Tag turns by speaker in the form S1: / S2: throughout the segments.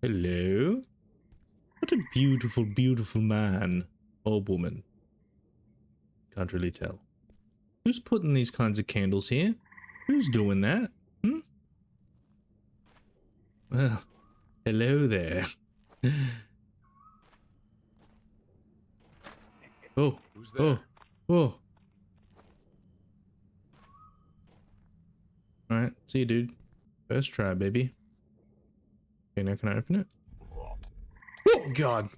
S1: Hello? What a beautiful, beautiful man. Or woman. Can't really tell. Who's putting these kinds of candles here? Who's doing that? Hmm? Well, hello there. Oh,
S2: Who's there?
S1: oh, oh. Alright, see you, dude. First try, baby. Okay, now can I open it? Oh, God.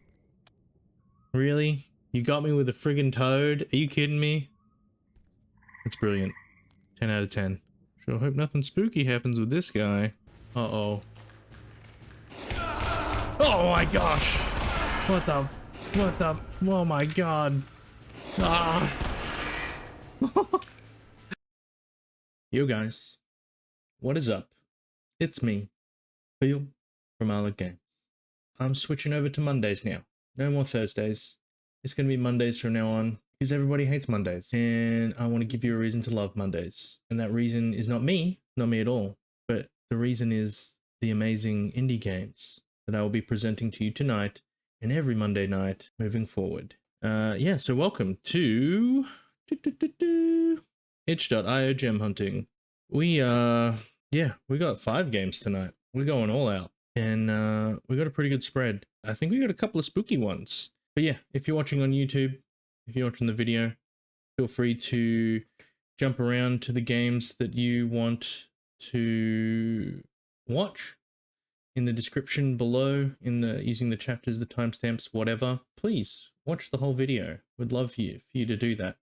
S1: Really? You got me with a friggin' toad? Are you kidding me? That's brilliant. 10 out of 10. Sure hope nothing spooky happens with this guy. Uh-oh. Oh my gosh! What the, oh my god. Ah! Yo guys, what is up? It's me, Phil from ITCHIO Games. I'm switching over to Mondays now. No more Thursdays. It's gonna be Mondays from now on, because everybody hates Mondays. And I want to give you a reason to love Mondays. And that reason is not me at all. But the reason is the amazing indie games that I will be presenting to you tonight and every Monday night moving forward. Yeah, so welcome to ITCHIO Gem Hunting. We got 5 games tonight. We're going all out. And we got a pretty good spread. I think we got a couple of spooky ones. But yeah, if you're watching on YouTube, if you're watching the video, feel free to jump around to the games that you want to watch in the description below, using the chapters, the timestamps, whatever. Please watch the whole video. We'd love for you to do that.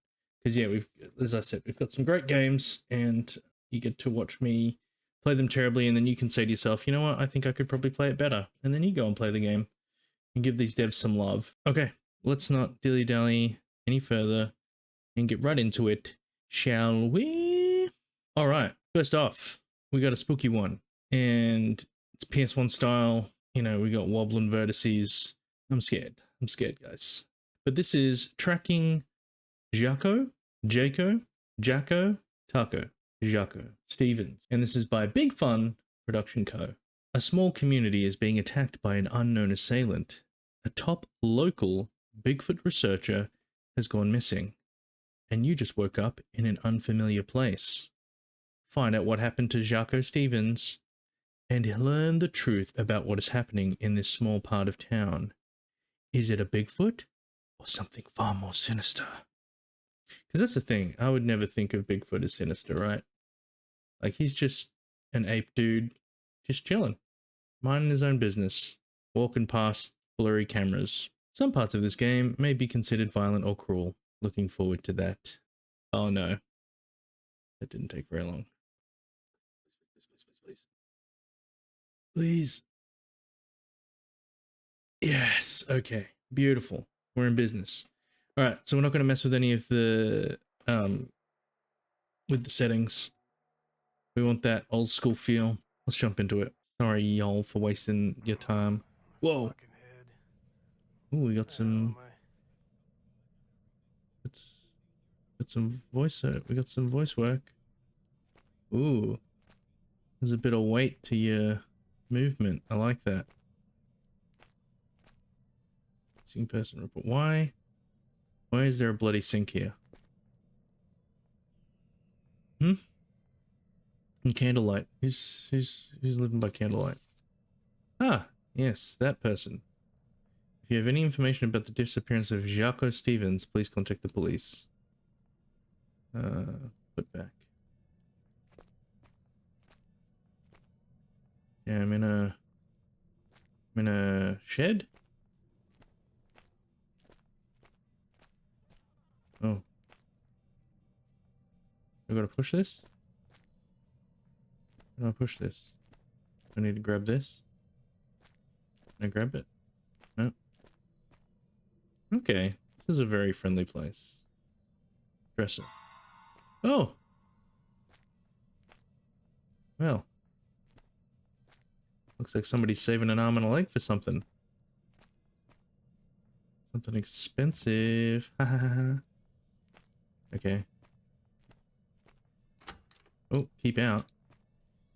S1: Because yeah, as I said, we've got some great games, and you get to watch me play them terribly, and then you can say to yourself, you know what, I think I could probably play it better. And then you go and play the game and give these devs some love. Okay, let's not dilly-dally any further and get right into it, shall we? All right, first off, we got a spooky one, and it's PS1 style. You know, we got wobbling vertices. I'm scared, guys. But this is Tracking Jacko Stevens, and this is by Big Fun Production Co. A small community is being attacked by an unknown assailant. A top local Bigfoot researcher has gone missing, and you just woke up in an unfamiliar place. Find out what happened to Jacko Stevens and learn the truth about what is happening in this small part of town. Is it a Bigfoot or something far more sinister? Because that's the thing, I would never think of Bigfoot as sinister, right? Like, he's just an ape dude, just chilling, minding his own business, walking past blurry cameras. Some parts of this game may be considered violent or cruel. Looking forward to that. Oh no. That didn't take very long. Please. Yes, okay. Beautiful. We're in business. Alright, so we're not going to mess with any of the, with the settings. We want that old school feel. Let's jump into it. Sorry, y'all, for wasting your time. Whoa. Ooh, we got some... Got some voice... we got some voice work. Ooh. There's a bit of weight to your movement. I like that. Missing person report. Why is there a bloody sink here? And candlelight. Who's living by candlelight? Ah, yes, that person. If you have any information about the disappearance of Jacko Stevens, please contact the police. Put back. Yeah, I'm in a shed. Oh. I gotta push this? How do I push this? I need to grab this. Can I grab it? No. Okay. This is a very friendly place. Dresser. Oh! Well. Looks like somebody's saving an arm and a leg for something. Something expensive. Okay. Oh, keep out.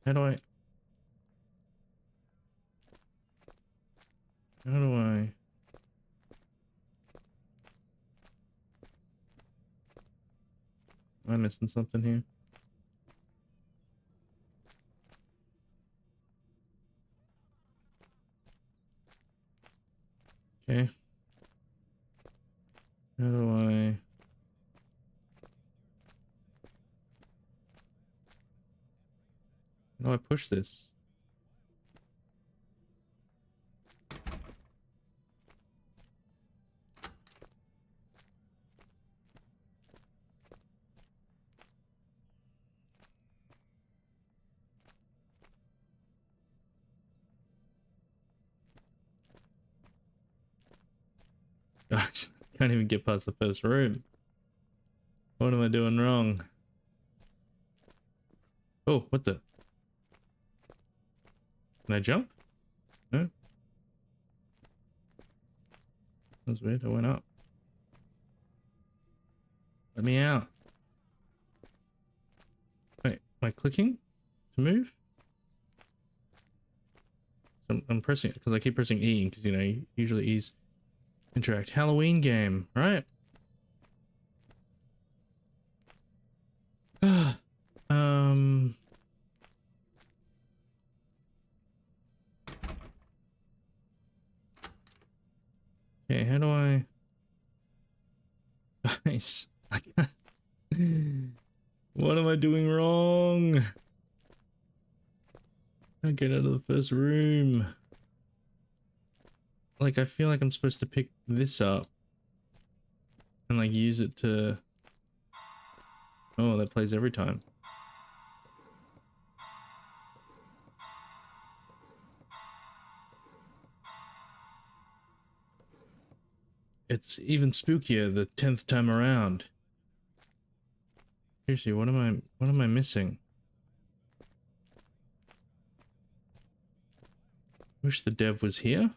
S1: How do I... How do I... Am I missing something here? Okay. How do I... How do I push this? Gosh, can't even get past the first room. What am I doing wrong? Oh, what the? Can I jump? No? That's weird. I went up. Let me out. Wait, am I clicking to move? I'm pressing it because I keep pressing E because, you know, usually E's interact. Halloween game, right? um... Okay, how do I... Nice. I can't... What am I doing wrong? I get out of the first room. Like, I feel like I'm supposed to pick this up and, like, use it to... Oh, that plays every time. It's even spookier the 10th time around. Seriously, what am I missing? Wish the dev was here.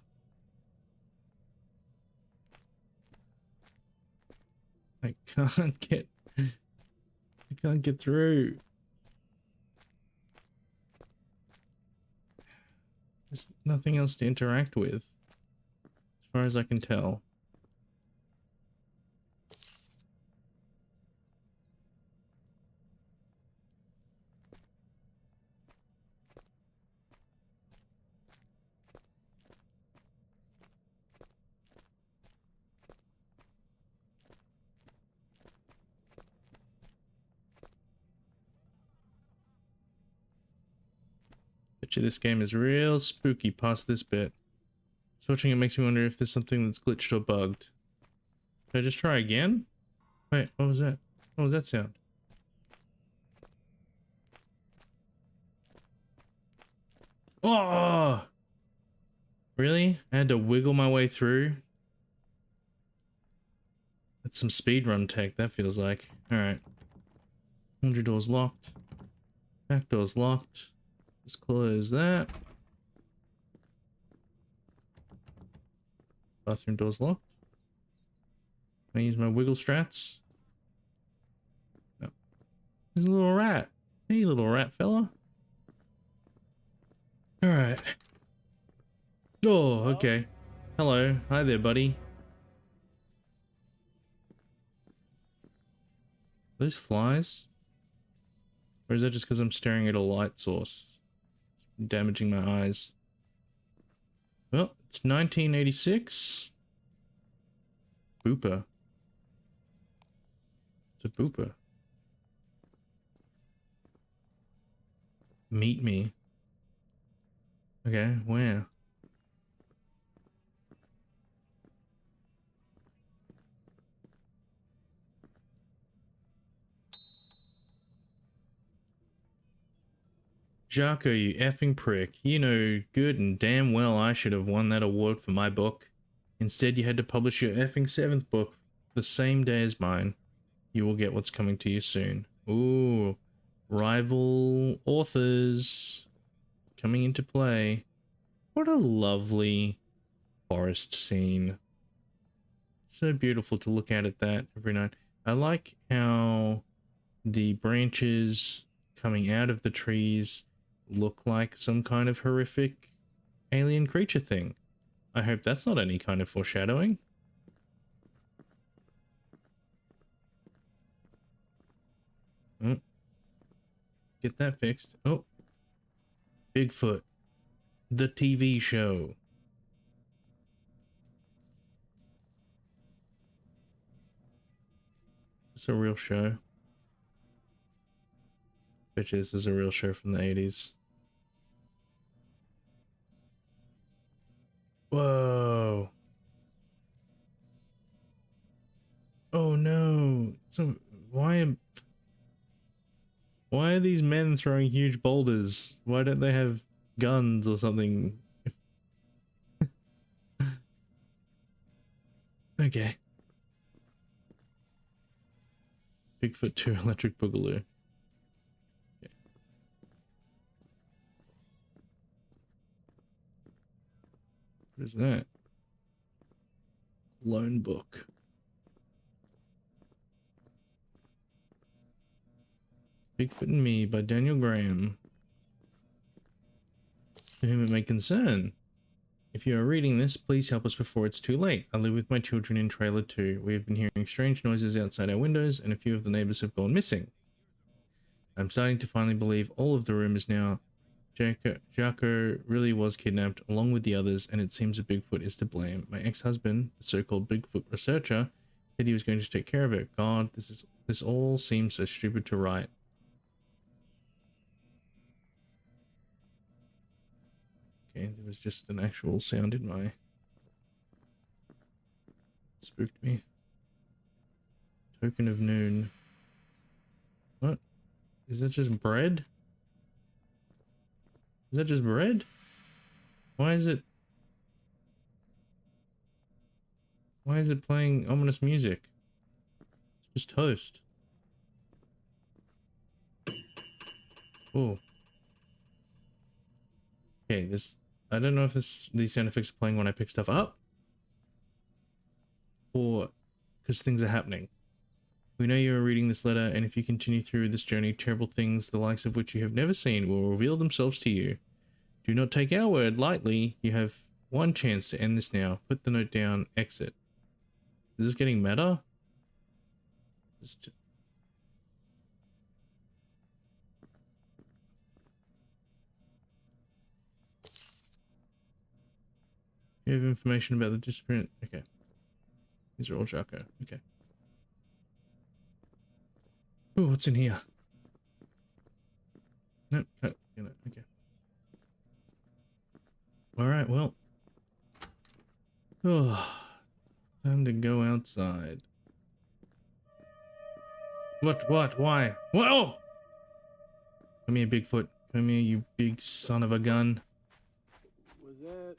S1: I can't get through. There's nothing else to interact with, as far as I can tell. Bet you this game is real spooky past this bit. So watching it makes me wonder if there's something that's glitched or bugged. Should I just try again? Wait, what was that? What was that sound? Oh! Really? I had to wiggle my way through? That's some speedrun tech, that feels like. Alright. 100 doors locked. Back door's locked. Just close that. Bathroom door's locked. Can I use my wiggle strats? No. There's a little rat. Hey, little rat fella. Alright. Oh, okay. Hello. Hi there, buddy. Are those flies? Or is that just because I'm staring at a light source? It's damaging my eyes. Well, it's 1986. Booper. It's a booper. Meet me. Okay, where? Jocko, you effing prick. You know good and damn well I should have won that award for my book. Instead, you had to publish your effing 7th book the same day as mine. You will get what's coming to you soon. Ooh, rival authors coming into play. What a lovely forest scene. So beautiful to look at that every night. I like how the branches coming out of the trees look like some kind of horrific alien creature thing. I hope that's not any kind of foreshadowing. Oh, get that fixed. Oh, Bigfoot, the TV show. It's a real show. Bet you this is a real show from the 80s. Whoa. Oh no. So why are these men throwing huge boulders? Why don't they have guns or something? Okay. Bigfoot 2 Electric Boogaloo. Okay. What is that? Lone book. Bigfoot and Me by Daniel Graham. To whom it may concern. If you are reading this, please help us before it's too late. I live with my children in trailer 2. We have been hearing strange noises outside our windows, and a few of the neighbors have gone missing. I'm starting to finally believe all of the rumors now. Jaco really was kidnapped along with the others, and it seems a Bigfoot is to blame. My ex-husband, the so-called Bigfoot researcher, said he was going to take care of it. God, this all seems so stupid to write. Okay, there was just an actual sound in my... Spooked me. Token of Noon. What? Is that just bread? Is that just bread? Why is it... Why is it playing ominous music? It's just toast. Oh. Okay, this... I don't know if these sound effects are playing when I pick stuff up. Or because things are happening. We know you are reading this letter, and if you continue through this journey, terrible things, the likes of which you have never seen, will reveal themselves to you. Do not take our word lightly. You have one chance to end this now. Put the note down. Exit. Is this getting meta? You have information about the disappearance. Okay. These are all Jaco. Okay. Oh, what's in here? Nope. Okay. Alright, well. Oh, time to go outside. What? Why? Whoa! Come here, Bigfoot. Come here, you big son of a gun.
S2: Was that?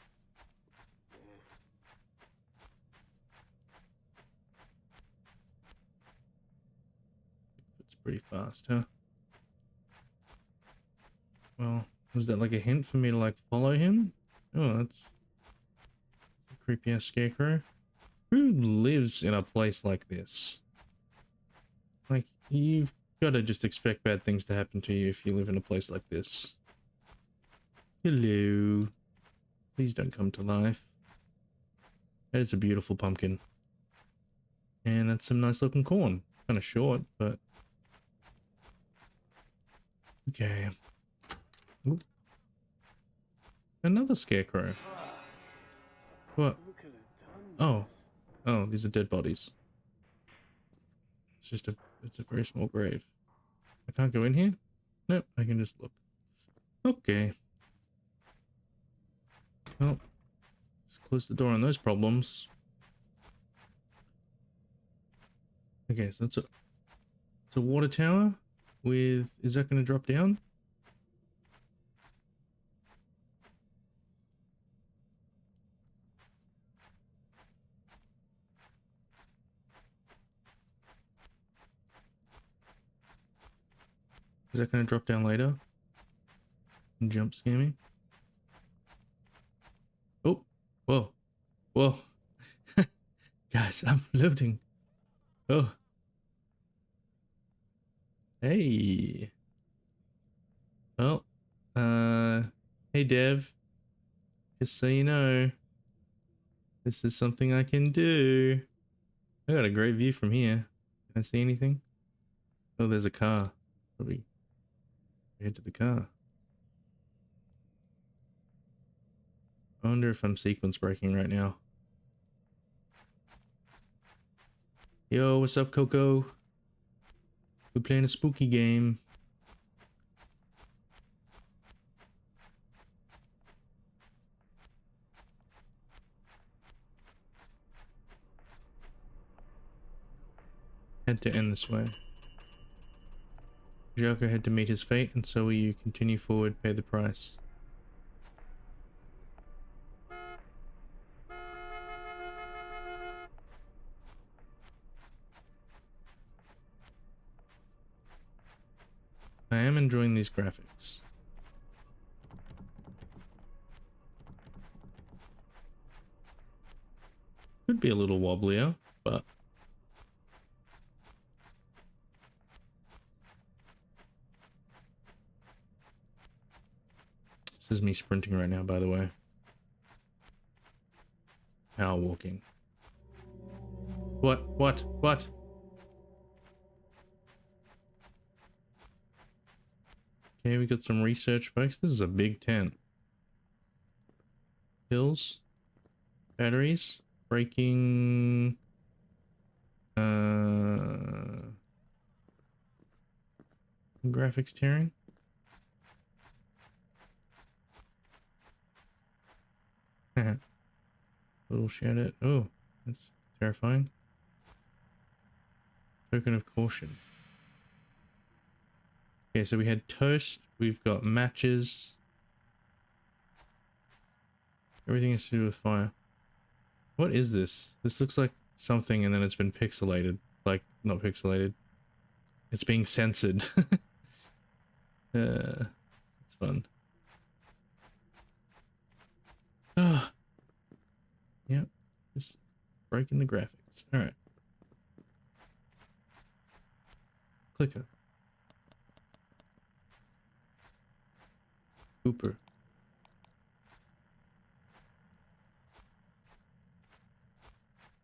S1: It's pretty fast, huh? Well, was that like a hint for me to like follow him? Oh, that's a creepy ass scarecrow. Who lives in a place like this? Like, you've got to just expect bad things to happen to you if you live in a place like this. Hello. Please don't come to life. That is a beautiful pumpkin. And that's some nice looking corn. Kind of short, but... Okay. Ooh. Another scarecrow. What? Oh. Oh, these are dead bodies. It's just it's a very small grave. I can't go in here? Nope, I can just look. Okay. Well, let's close the door on those problems. Okay, so it's a water tower with... Is that going to drop down? Is that going to drop down later? And jump scare me? Oh, whoa, whoa. Guys, I'm floating. Oh. Hey. Well, hey Dev. Just so you know, This is something I can do. I got a great view from here. Can I see anything? Oh, there's a car. Probably head to the car. I wonder if I'm sequence breaking right now. Yo, what's up, Coco? We're playing a spooky game. Had to end this way. Joker had to meet his fate, and so will you. Continue forward, pay the price. I am enjoying these graphics. Could be a little wobblier, but this is me sprinting right now, by the way. Power walking. What? What? What? Okay, we got some research, folks. This is a big tent. Pills. Batteries. Braking. Graphics tearing. Little shadow. Oh, that's terrifying. Token of caution. Okay, so we had toast. We've got matches. Everything has to do with fire. What is this? This looks like something and then it's been pixelated. Like, not pixelated. It's being censored. It's fun. Ah. Yep. Just breaking the graphics. Alright. Clicker. Cooper.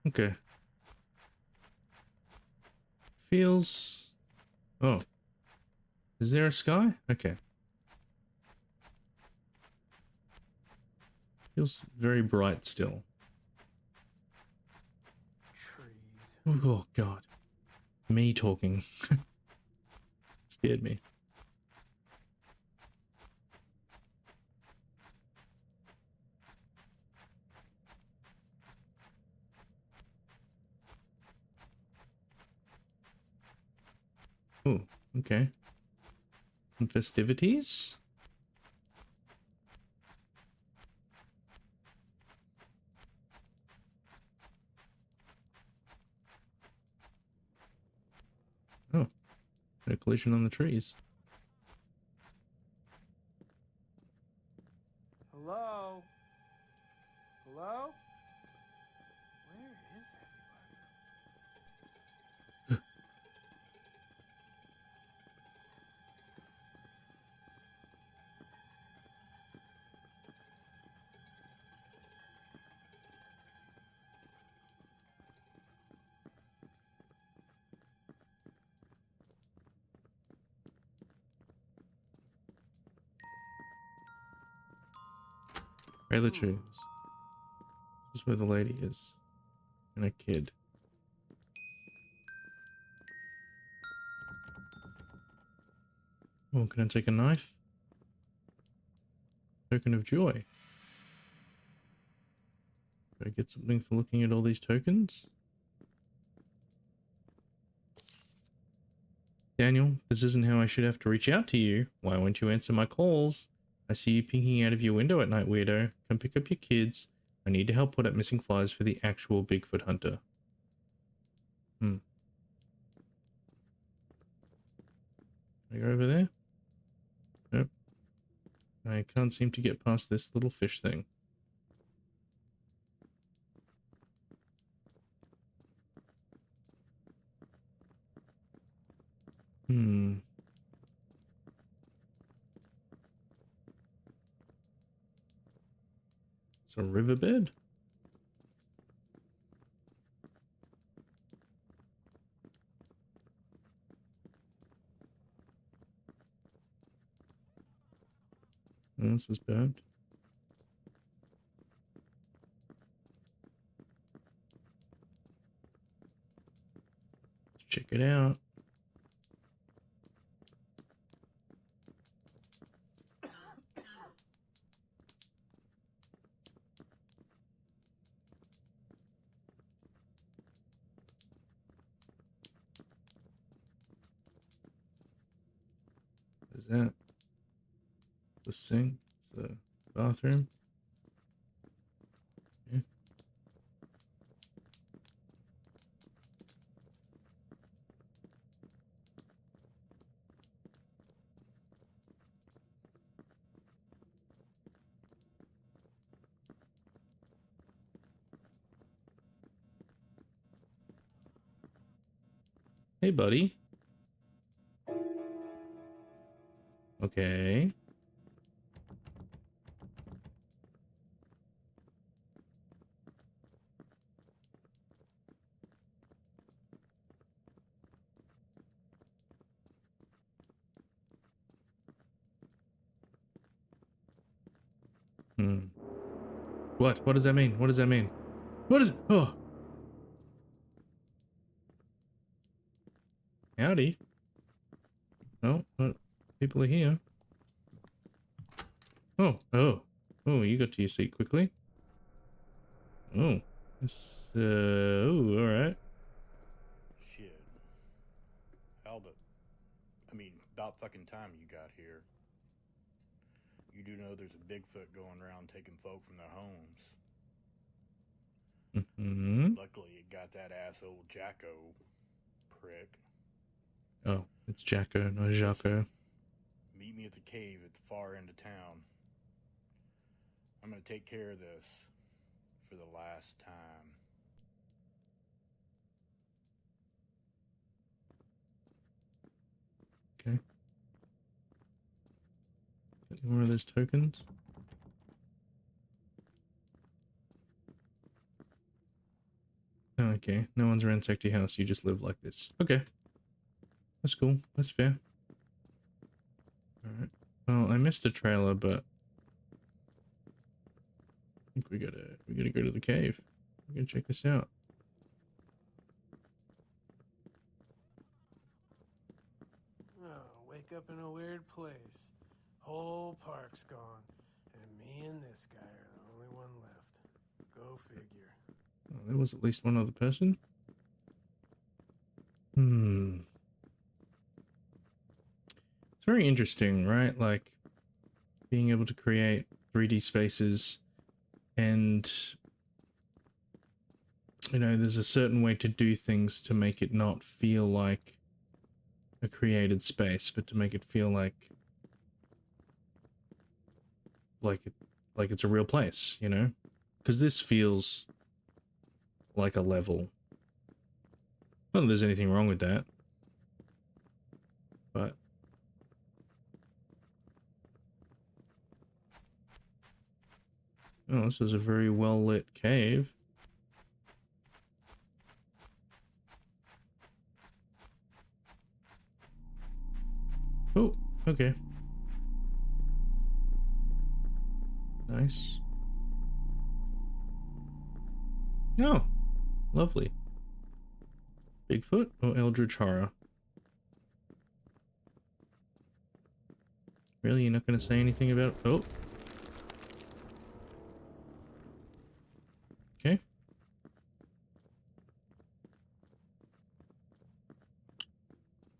S1: Okay. Feels... Oh. Is there a sky? Okay. Feels very bright still.
S2: Trees.
S1: Oh, God. Me talking. Scared me. Oh, okay. Some festivities? Oh, a collision on the trees.
S2: Hello? Hello? Where is everybody?
S1: Trailer trees. This is where the lady is. And a kid. Oh, can I take a knife? Token of joy. Do I get something for looking at all these tokens? Daniel, this isn't how I should have to reach out to you. Why won't you answer my calls? I see you peeking out of your window at night, weirdo. Come pick up your kids. I need to help put up missing flies for the actual Bigfoot hunter. Can I go over there? Nope. I can't seem to get past this little fish thing. It's a riverbed? Oh, this is bad. Let's check it out. What is that? The sink? The bathroom? Yeah. Hey, buddy. Okay. Hmm. What? What does that mean? What does that mean? What is... Oh. Howdy. Oh, what? People are here. Oh, oh. Oh, you got to your seat quickly. Oh. This, oh, alright.
S3: Shit. How the... I mean, about fucking time you got here. You do know there's a Bigfoot going around taking folk from their homes.
S1: Mm-hmm.
S3: Luckily, it got that asshole Jacko prick.
S1: Oh, it's Jacko, no Jacko.
S3: Meet me at the cave at the far end of town. I'm gonna take care of this for the last time.
S1: Okay. Get more of those tokens. Oh, okay. No one's ransacked your house. You just live like this. Okay. That's cool. That's fair. Alright. Well, I missed a trailer, but I think we gotta go to the cave. We gotta check this out.
S2: Oh, wake up in a weird place. Whole park's gone, and me and this guy are the only one left. Go figure.
S1: Oh, there was at least one other person. Hmm. It's very interesting, right? Like being able to create 3D spaces, and you know, there's a certain way to do things to make it not feel like a created space, but to make it feel like it's a real place, you know? Because this feels like a level. Not that there's anything wrong with that, but oh, this is a very well lit cave. Oh, okay. Nice. Oh, lovely. Bigfoot or Eldritch Horror? Really? You're not going to say anything about... Oh. Okay.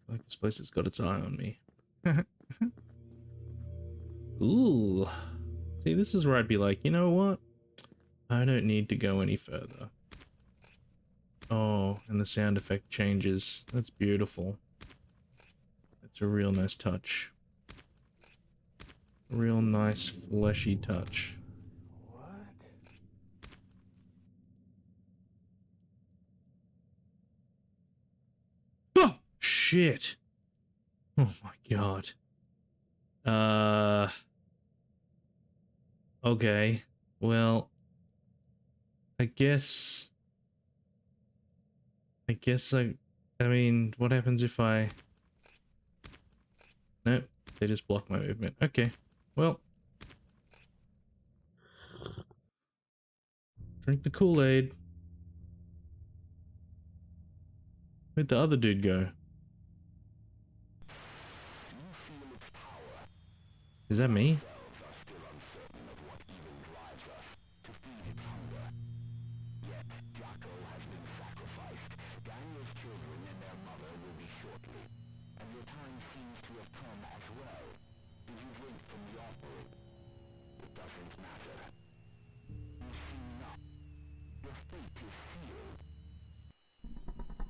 S1: Like this place has got its eye on me. Ooh. See, this is where I'd be like, you know what? I don't need to go any further. Oh, and the sound effect changes. That's beautiful. That's a real nice touch. Real nice fleshy touch.
S2: What?
S1: Oh, shit. Oh my god. Okay. Well, I guess I mean, what happens if I... Nope, they just block my movement. Okay. Well, Drink the Kool-Aid. Where'd the other dude go? Is that me?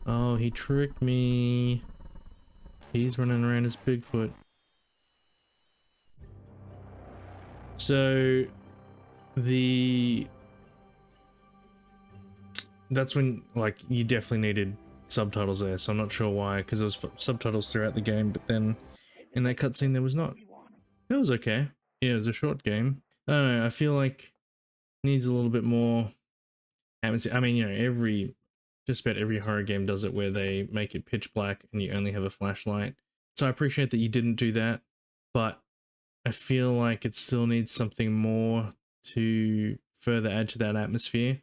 S1: Oh, he tricked me. He's running around as Bigfoot. So, that's when, like, you definitely needed subtitles there, so I'm not sure why, because there was subtitles throughout the game, but then in that cutscene there was not. It was okay. Yeah, it was a short game. I don't know, I feel like it needs a little bit more atmosphere. I mean, you know, just about every horror game does it where they make it pitch black and you only have a flashlight. So I appreciate that you didn't do that, but I feel like it still needs something more to further add to that atmosphere,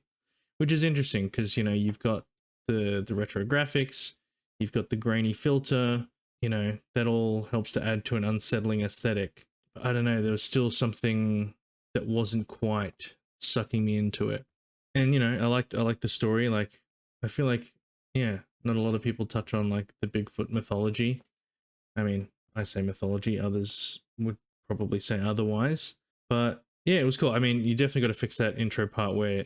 S1: which is interesting because, you know, you've got the retro graphics, you've got the grainy filter, you know, that all helps to add to an unsettling aesthetic. But I don't know, there was still something that wasn't quite sucking me into it. And, you know, I liked the story. Like, I feel like, yeah, not a lot of people touch on like the Bigfoot mythology. I mean, I say mythology, others would probably say otherwise, but yeah, it was cool. I mean, you definitely got to fix that intro part where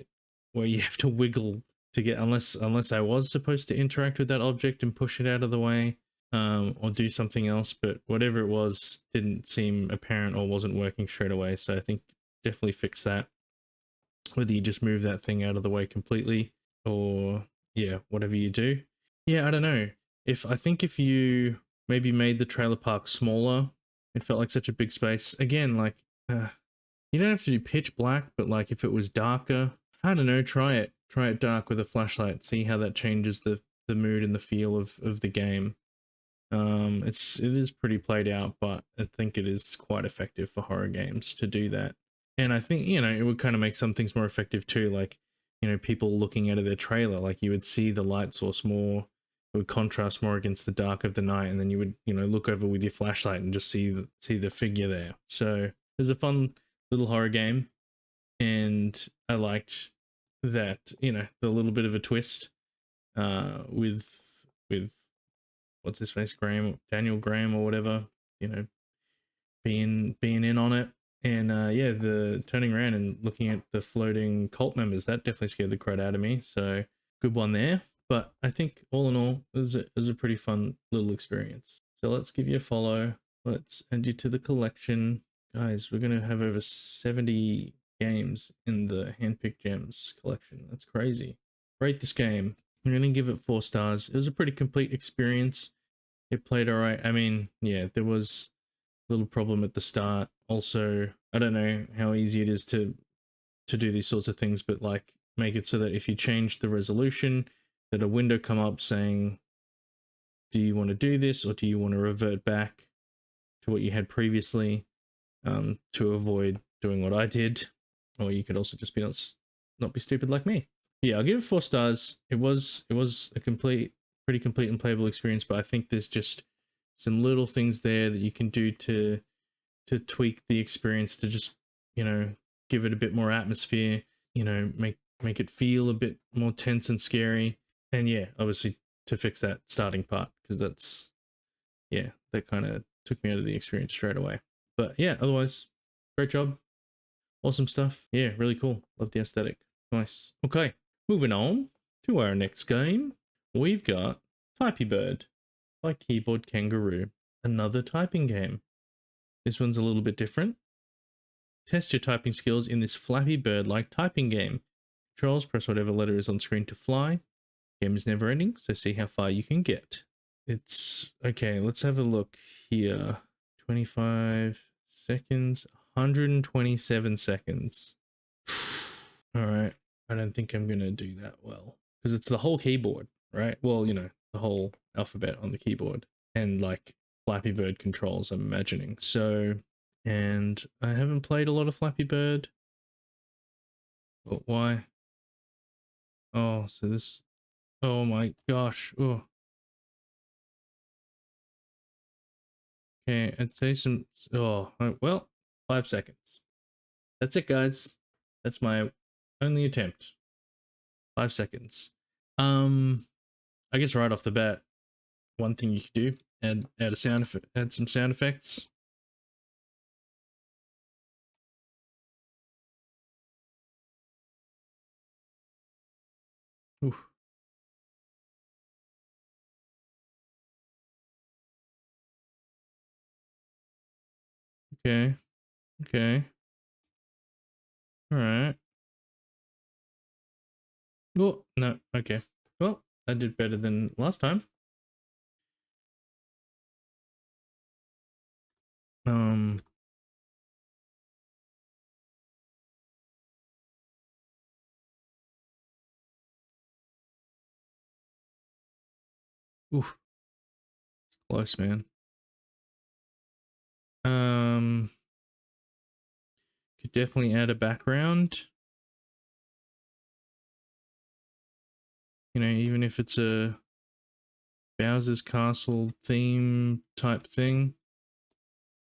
S1: you have to wiggle to get, unless I was supposed to interact with that object and push it out of the way, or do something else, but whatever it was didn't seem apparent or wasn't working straight away. So I think definitely fix that, whether you just move that thing out of the way completely or yeah, whatever you do. Yeah, I don't know. I think if you maybe made the trailer park smaller, it felt like such a big space. Again, like, you don't have to do pitch black, but like if it was darker, I don't know, try it dark with a flashlight, see how that changes the mood and the feel of the game. It is pretty played out, but I think it is quite effective for horror games to do that. And I think, you know, it would kind of make some things more effective too, like, you know, people looking out of their trailer, like you would see the light source more, it would contrast more against the dark of the night, and then you would, you know, look over with your flashlight and just see the figure there. So it was a fun little horror game, and I liked that, you know, the little bit of a twist with what's his face, Daniel Graham or whatever, you know, being in on it. And yeah, the turning around and looking at the floating cult members, that definitely scared the crud out of me. So good one there. But I think all in all, it was a pretty fun little experience. So let's give you a follow. Let's add you to the collection. Guys, we're going to have over 70 games in the Handpicked Gems collection. That's crazy. Rate this game. I'm going to give it 4 stars. It was a pretty complete experience. It played all right. I mean, yeah, there was a little problem at the start. Also, I don't know how easy it is to do these sorts of things, but like make it so that if you change the resolution, that a window come up saying, do you want to do this or do you want to revert back to what you had previously, to avoid doing what I did. Or you could also just be not be stupid like me. Yeah, I'll give it 4 stars. It was a pretty complete and playable experience, but I think there's just some little things there that you can do to tweak the experience to just, you know, give it a bit more atmosphere, you know, make it feel a bit more tense and scary. And yeah, obviously to fix that starting part, because that kind of took me out of the experience straight away. But yeah, otherwise, great job. Awesome stuff. Yeah, really cool. Love the aesthetic. Nice. Okay, moving on to our next game. We've got TypeyBird by Keyboard Kangaroo. Another typing game. This one's a little bit different. Test your typing skills in this Flappy Bird-like typing game. Controls, press whatever letter is on screen to fly. Game is never ending, so see how far you can get. It's okay, let's have a look here. 25 seconds, 127 seconds. Alright, I don't think I'm gonna do that well. Because it's the whole keyboard, right? Well, you know, the whole alphabet on the keyboard. And like Flappy Bird controls, I'm imagining. So, and I haven't played a lot of Flappy Bird. But why? Oh, so this, oh my gosh. Oh, okay. I'd say some, oh, well, 5 seconds. That's it, guys. That's my only attempt. 5 seconds. I guess right off the bat, one thing you could do, add a sound effect, add some sound effects. Oof. Okay. Okay. All right. Oh, no. Okay. Well, I did better than last time. Um, oof. It's close, man. Could definitely add a background. You know, even if it's a Bowser's Castle theme type thing,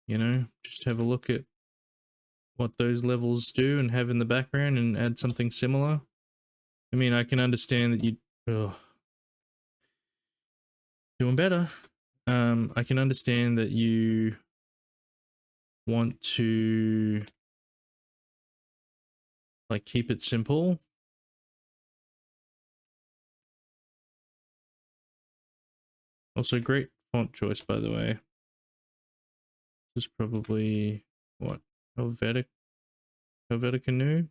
S1: you know, just have a look at what those levels do and have in the background and add something similar. I mean, I can understand that you, oh, doing better. I can understand that you want to like keep it simple. Also, great font choice, by the way. This is probably what, Helvetica New,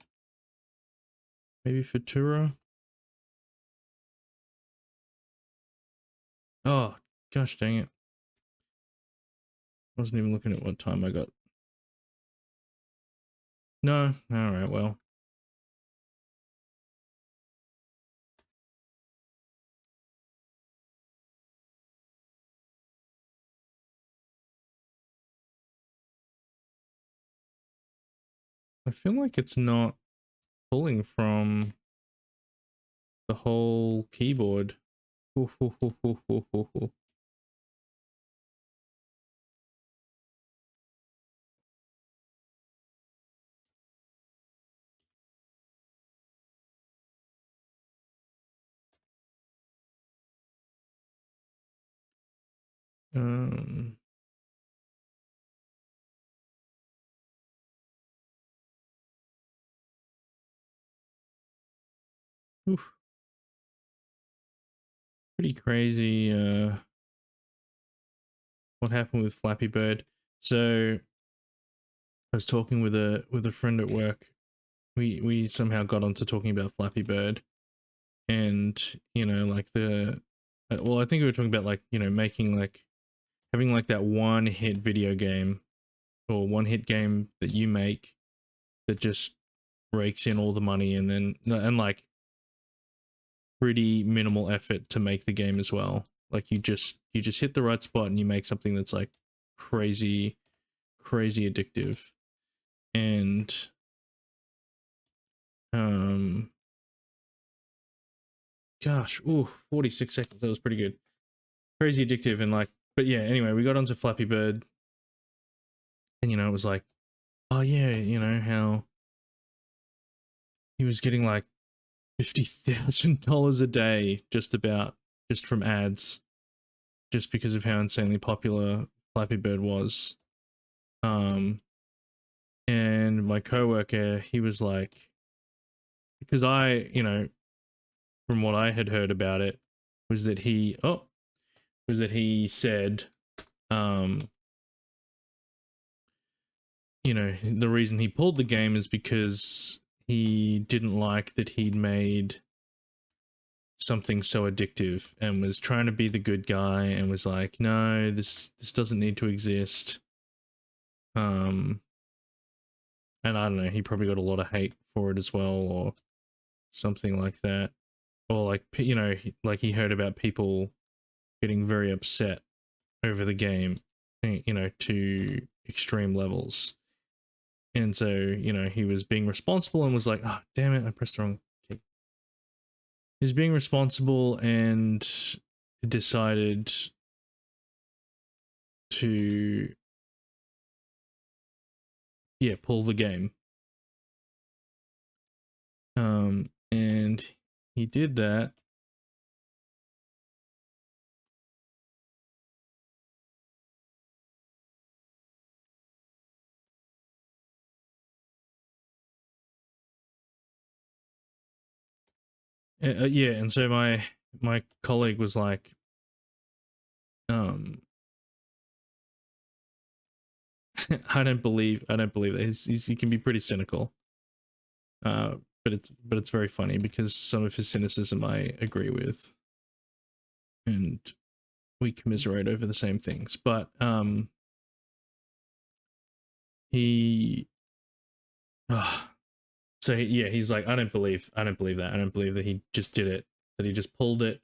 S1: maybe Futura. Oh gosh, dang it! Wasn't even looking at what time I got. No, all right, well. I feel like it's not pulling from the whole keyboard. Um, oof. Pretty crazy. What happened with Flappy Bird? So I was talking with a friend at work. We somehow got onto talking about Flappy Bird, and you know, like the well, I think we were talking about like, you know, making like having like that one hit video game or one hit game that you make that just rakes in all the money, and then and like pretty minimal effort to make the game as well. Like you just hit the right spot and you make something that's like crazy addictive. And gosh, ooh, 46 seconds, that was pretty good. Crazy addictive. And like, but yeah, anyway, we got onto Flappy Bird, and you know, it was like, oh yeah, you know how he was getting like $50,000 a day just from ads, just because of how insanely popular Flappy Bird was. And my coworker, he was like, because I, you know, from what I had heard about it, was that he said, you know, the reason he pulled the game is because he didn't like that he'd made something so addictive and was trying to be the good guy and was like, no, this doesn't need to exist. And I don't know, he probably got a lot of hate for it as well, or something like that. Or like, you know, like he heard about people getting very upset over the game, you know, to extreme levels. And so, you know, he was being responsible and was like, oh, damn it, I pressed the wrong key. He's being responsible and decided to, yeah, pull the game. And he did that. Yeah, and so my colleague was like, I don't believe that. He can be pretty cynical. But it's very funny because some of his cynicism I agree with, and we commiserate over the same things. But he, so yeah, he's like, I don't believe that. I don't believe that he just did it. That he just pulled it.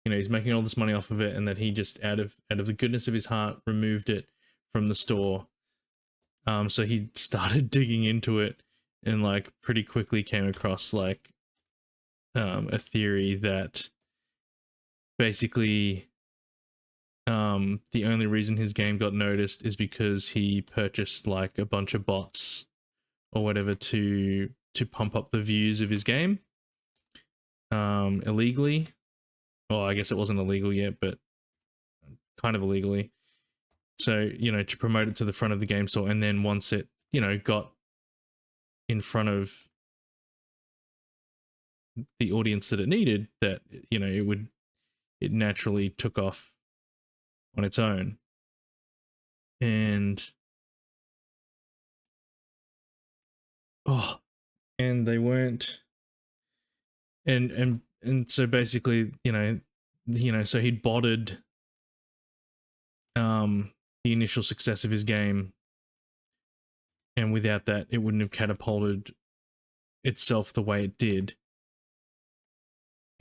S1: You know, he's making all this money off of it, and that he just out of the goodness of his heart removed it from the store. So he started digging into it, and like pretty quickly came across like a theory that basically the only reason his game got noticed is because he purchased like a bunch of bots or whatever to pump up the views of his game illegally. Well, I guess it wasn't illegal yet, but kind of illegally. So, you know, to promote it to the front of the game store, and then once it, you know, got in front of the audience that it needed, that, you know, it naturally took off on its own. And and they weren't, and so basically, you know, so he'd botted the initial success of his game, and without that it wouldn't have catapulted itself the way it did.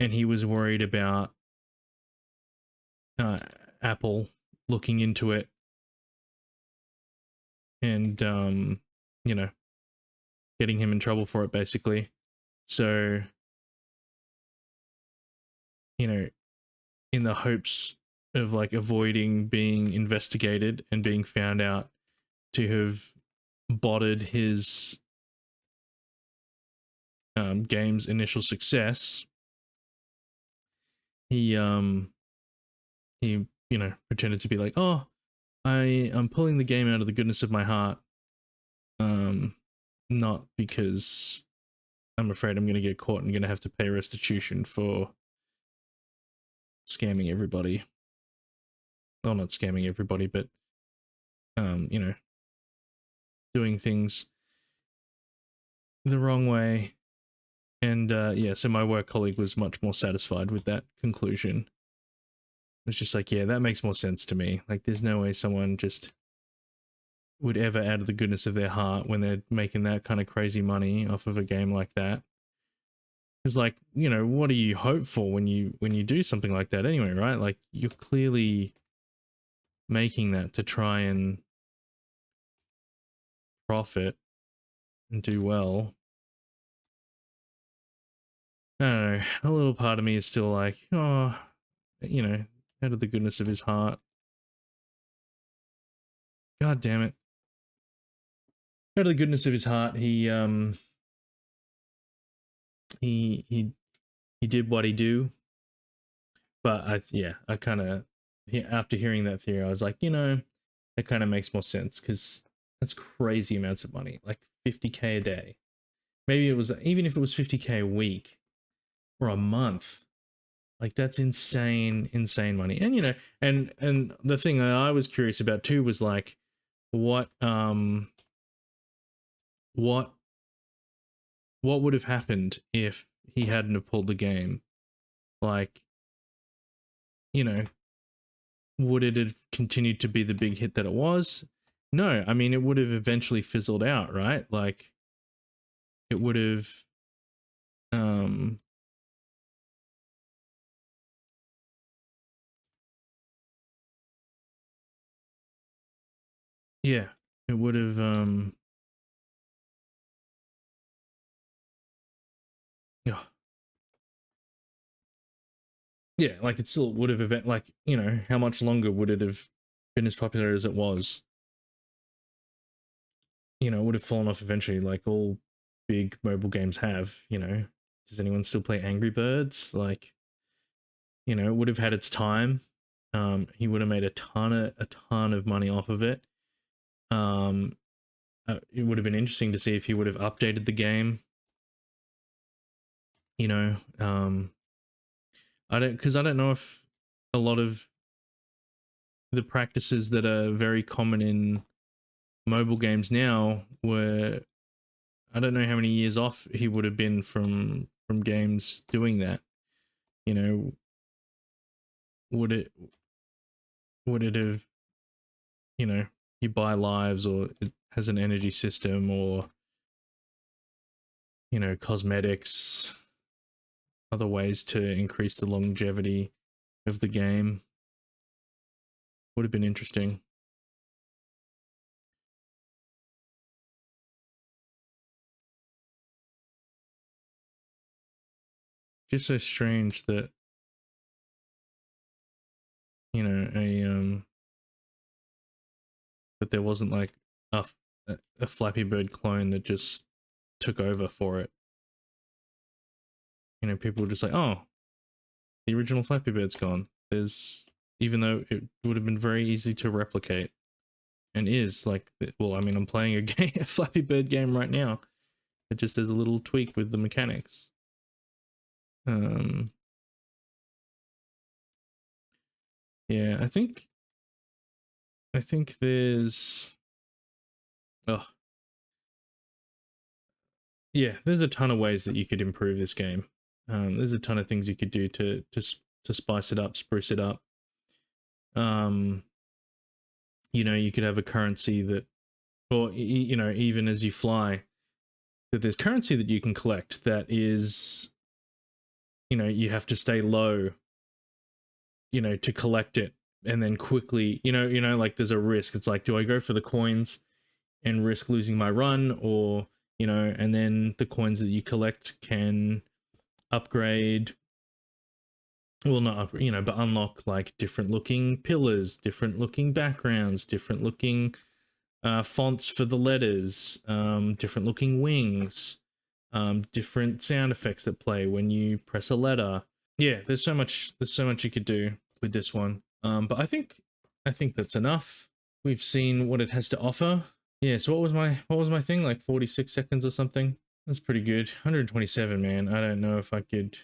S1: And he was worried about Apple looking into it and you know, getting him in trouble for it basically. So, you know, in the hopes of like avoiding being investigated and being found out to have botted his game's initial success, he you know, pretended to be like, oh, I'm pulling the game out of the goodness of my heart, not because I'm afraid I'm going to get caught and going to have to pay restitution for scamming everybody. Well, not scamming everybody, but you know, doing things the wrong way. And yeah, so my work colleague was much more satisfied with that conclusion. It's just like, yeah, that makes more sense to me. Like, there's no way someone just would ever, out of the goodness of their heart, when they're making that kind of crazy money off of a game like that. It's like, you know, what do you hope for when you do something like that anyway, right? Like, you're clearly making that to try and profit and do well. I don't know. A little part of me is still like, oh, you know, out of the goodness of his heart. God damn it. Out of the goodness of his heart, he did what he do. But I kind of, after hearing that theory, I was like, you know, that kind of makes more sense, because that's crazy amounts of money, like 50k a day. Maybe it was, even if it was 50k a week or a month, like that's insane money. And you know, and the thing that I was curious about too was like, what would have happened if he hadn't have pulled the game? Like, you know, would it have continued to be the big hit that it was? No, I mean, it would have eventually fizzled out, right? Like, it would have, yeah, it would have, yeah, yeah, like it still would have, like, you know, how much longer would it have been as popular as it was? You know, it would have fallen off eventually, like all big mobile games have, you know. Does anyone still play Angry Birds? Like, you know, it would have had its time. He would have made a ton of money off of it. It would have been interesting to see if he would have updated the game. You know, I don't know if a lot of the practices that are very common in mobile games now were, I don't know how many years off he would have been from games doing that. You know, would it have, you know, you buy lives, or it has an energy system, or, you know, cosmetics, other ways to increase the longevity of the game. Would have been interesting. Just so strange that, you know, that there wasn't like a Flappy Bird clone that just took over for it. You know, people were just like, oh, the original Flappy Bird's gone. There's, even though it would have been very easy to replicate, and is, like, well, I mean, I'm playing a game, a Flappy Bird game right now. It just has a little tweak with the mechanics. Yeah, I think there's, oh, yeah, there's a ton of ways that you could improve this game. There's a ton of things you could do to spice it up, spruce it up. You know, you could have a currency that, or, you know, even as you fly, that there's currency that you can collect that is, you know, you have to stay low, you know, to collect it, and then quickly, you know, like there's a risk. It's like, do I go for the coins and risk losing my run, or, you know, and then the coins that you collect can upgrade, well, not up, you know, but unlock like different looking pillars, different looking backgrounds, different looking fonts for the letters, different looking wings, different sound effects that play when you press a letter. Yeah, there's so much you could do with this one. But I think that's enough. We've seen what it has to offer. Yeah, so what was my thing, like 46 seconds or something? That's pretty good. 127, man. I don't know if I could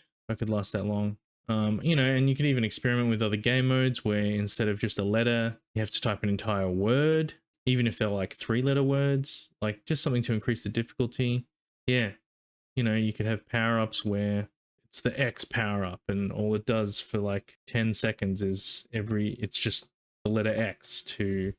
S1: last that long. You know, and you can even experiment with other game modes where instead of just a letter, you have to type an entire word, even if they're like 3-letter words, like just something to increase the difficulty. Yeah, you know, you could have power-ups where it's the X power-up, and all it does for like 10 seconds is it's just the letter X to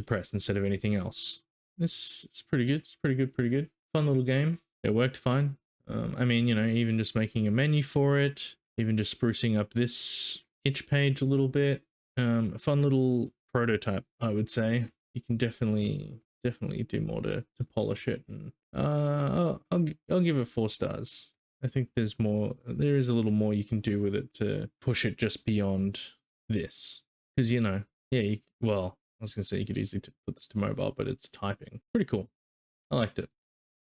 S1: press instead of anything else. It's pretty good. It's pretty good. Fun little game. It worked fine. I mean, you know, even just making a menu for it, even just sprucing up this itch page a little bit. A fun little prototype, I would say. You can definitely do more to polish it, and I'll give it 4 stars. I think there is a little more you can do with it to push it just beyond this, because, you know, yeah, well, I was gonna say you could easily put this to mobile, but it's typing. Pretty cool. I liked it.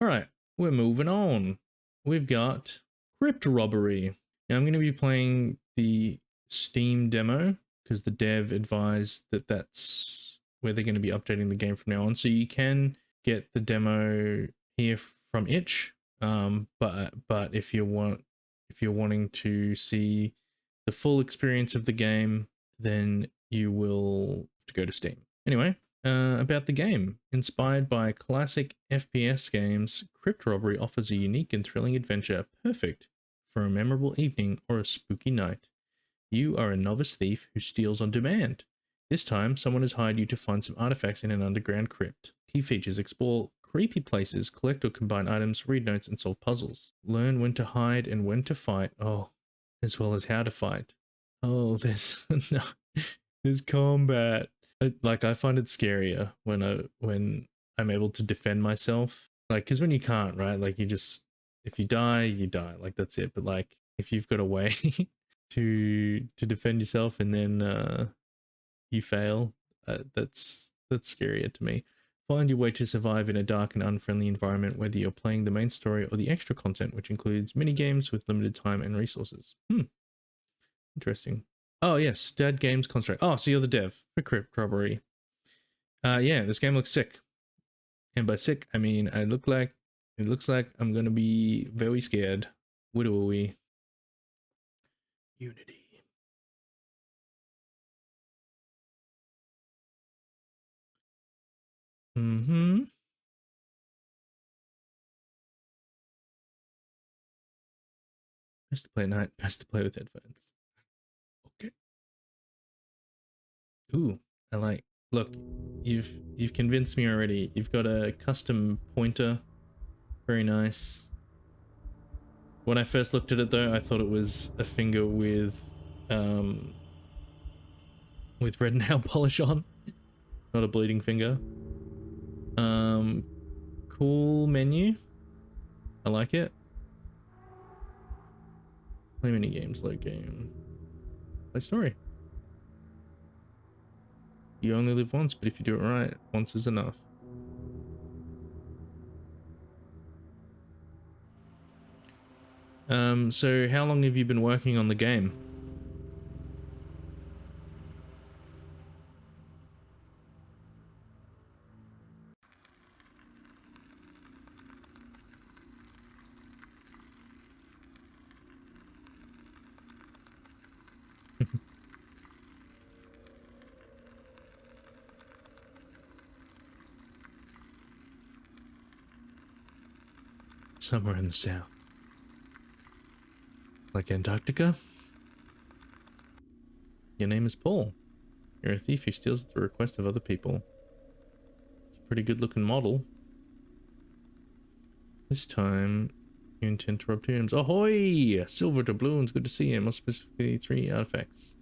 S1: All right, we're moving on. We've got Crypt Robbery. Now I'm going to be playing the Steam demo because the dev advised that that's where they're going to be updating the game from now on. So you can get the demo here from Itch, but if you're wanting to see the full experience of the game, then you will have to go to Steam. Anyway, about the game. Inspired by classic FPS games, Crypt Robbery offers a unique and thrilling adventure, perfect for a memorable evening or a spooky night. You are a novice thief who steals on demand. This time, someone has hired you to find some artifacts in an underground crypt. Key features: explore creepy places, collect or combine items, read notes, and solve puzzles. Learn when to hide and when to fight. Oh, as well as how to fight. Oh, there's no, there's combat. Like, I find it scarier when I'm able to defend myself. Like, because when you can't, right? Like, you just, if you die, you die. Like, that's it. But like, if you've got a way to defend yourself and then you fail. That's scarier to me. Find your way to survive in a dark and unfriendly environment, whether you're playing the main story or the extra content, which includes mini games with limited time and resources. Interesting. Oh yes, Dad Games Construct. Oh, so you're the dev for Crypt Robbery. Yeah, this game looks sick. And by sick, I mean it looks like I'm gonna be very scared. What are we? Unity. Mm-hmm. Best to play at night, best to play with headphones. Okay. Ooh, I like. Look, you've convinced me already. You've got a custom pointer. Very nice. When I first looked at it though, I thought it was a finger with red nail polish on. Not a bleeding finger. Cool menu. I like it. Play mini games, load game. Play story. You only live once, but if you do it right, once is enough. So how long have you been working on the game? Somewhere in the south. Like Antarctica? Your name is Paul. You're a thief who steals at the request of other people. It's a pretty good looking model. This time, you intend to rob tombs. Ahoy! Silver doubloons, good to see you. Most specifically, 3 artifacts.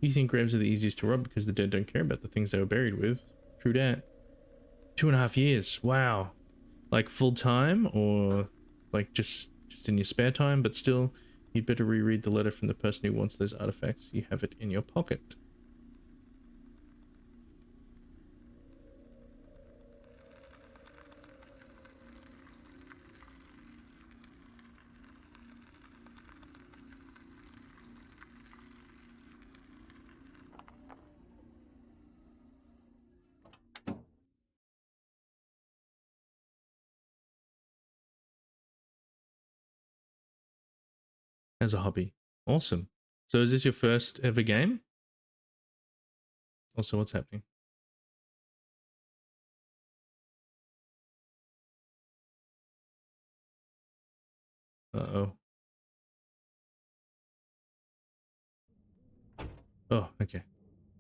S1: You think graves are the easiest to rob because the dead don't care about the things they were buried with. True that. 2.5 years. Wow. Like full time or like just in your spare time, but still, you'd better reread the letter from the person who wants those artifacts. You have it in your pocket. As a hobby. Awesome. So is this your first ever game? Also, what's happening? Uh-oh. Oh, okay.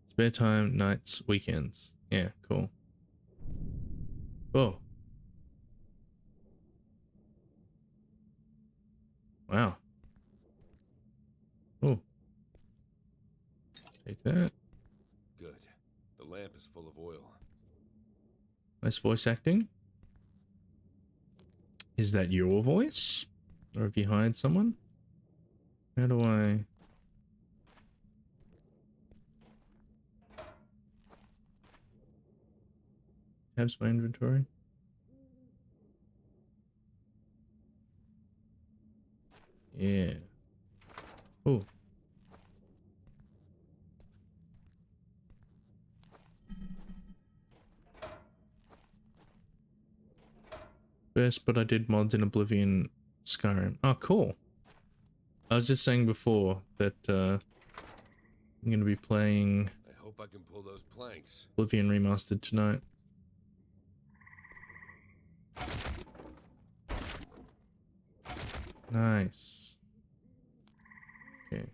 S1: Spare time, nights, weekends. Yeah, cool. Oh. Wow. Oh. Take that.
S4: Good. The lamp is full of oil.
S1: Nice voice acting. Is that your voice? Or have you hired someone? How do I... Tabs my inventory? Yeah. Oh. First, but I did mods in Oblivion, Skyrim. Oh, cool. I was just saying before that I'm going to be playing
S4: I hope I can pull those planks.
S1: Oblivion Remastered tonight. Nice. Okay.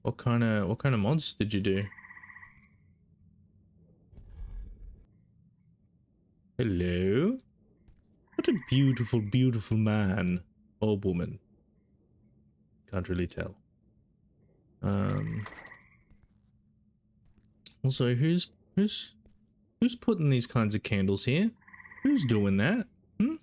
S1: What kind of mods did you do? Hello? What a beautiful, beautiful man or woman. Can't really tell. Also, who's Who's putting these kinds of candles here? Who's doing that? Hmm?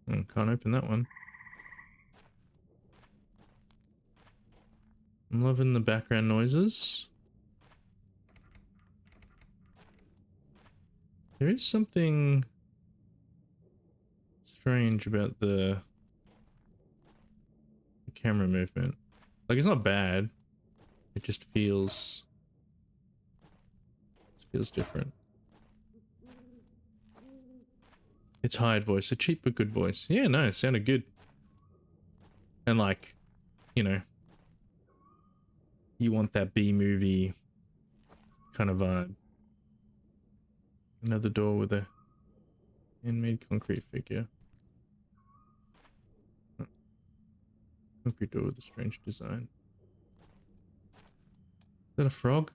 S1: Oh, can't open that one. I'm loving the background noises. There is something strange about the camera movement. Like, it's not bad. It just feels different. It's hired voice, a cheap but good voice. Yeah, no, it sounded good. And like, you know, you want that B-movie kind of vibe. Another door with a handmade concrete figure. Concrete door with a strange design. Is that a frog?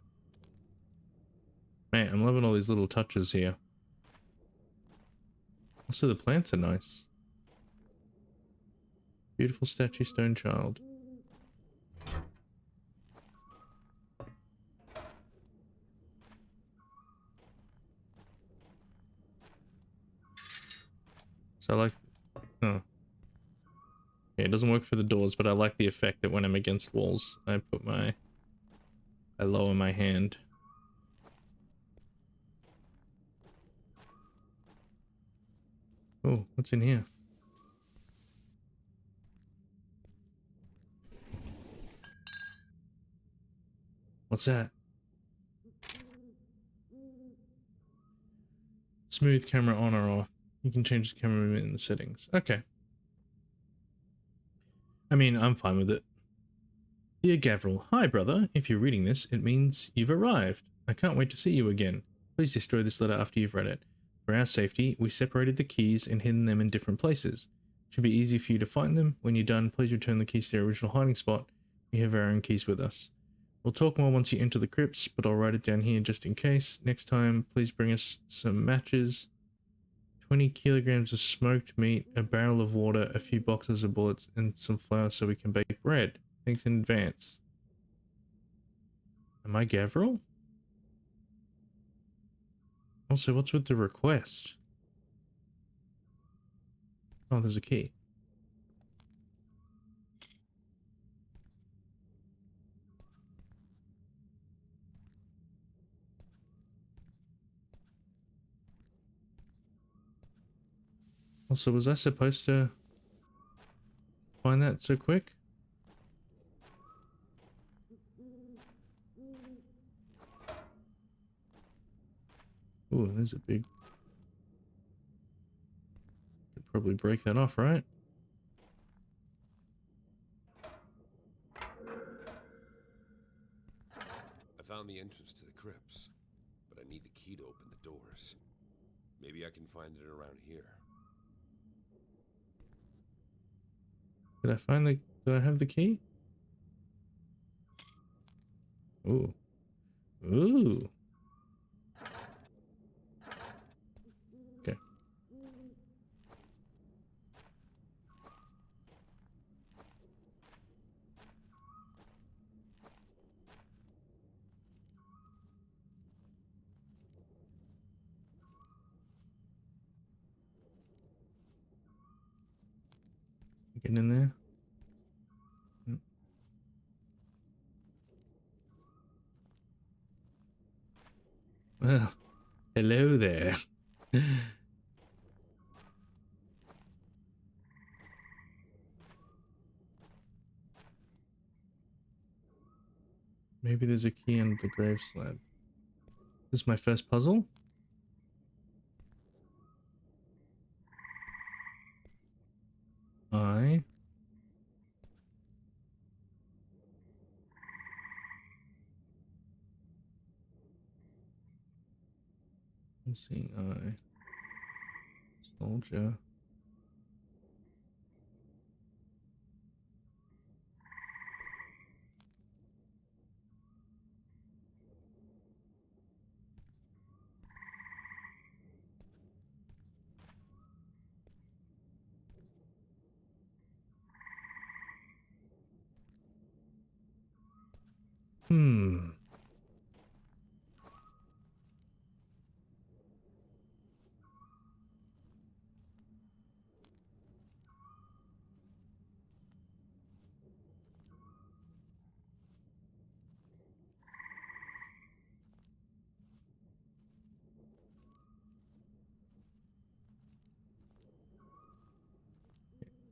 S1: Man, I'm loving all these little touches here. Also, the plants are nice. Beautiful statue stone child. So I like... Oh. Yeah, it doesn't work for the doors, but I like the effect that when I'm against walls, I lower my hand. Oh, what's in here? What's that? Smooth camera on or off. You can change the camera movement in the settings. Okay. I mean, I'm fine with it. Dear Gavril, hi brother. If you're reading this, it means you've arrived. I can't wait to see you again. Please destroy this letter after you've read it. For our safety, we separated the keys and hidden them in different places. It should be easy for you to find them. When you're done, please return the keys to their original hiding spot. We have our own keys with us. We'll talk more once you enter the crypts, but I'll write it down here just in case. Next time, please bring us some matches, 20 kilograms of smoked meat, a barrel of water, a few boxes of bullets, and some flour so we can bake bread. Thanks in advance. Am I Gavril? Also, what's with the request? Oh, there's a key. Also, was I supposed to find that so quick? Ooh, there's a big... Could probably break that off, right?
S4: I found the entrance to the crypts, but I need the key to open the doors. Maybe I can find it around here.
S1: Did I find the... Did I have the key? Ooh. Ooh. Okay. Get in there. Well, hello there. Maybe there's a key under the grave slab. This is my first puzzle. I'm seeing soldier.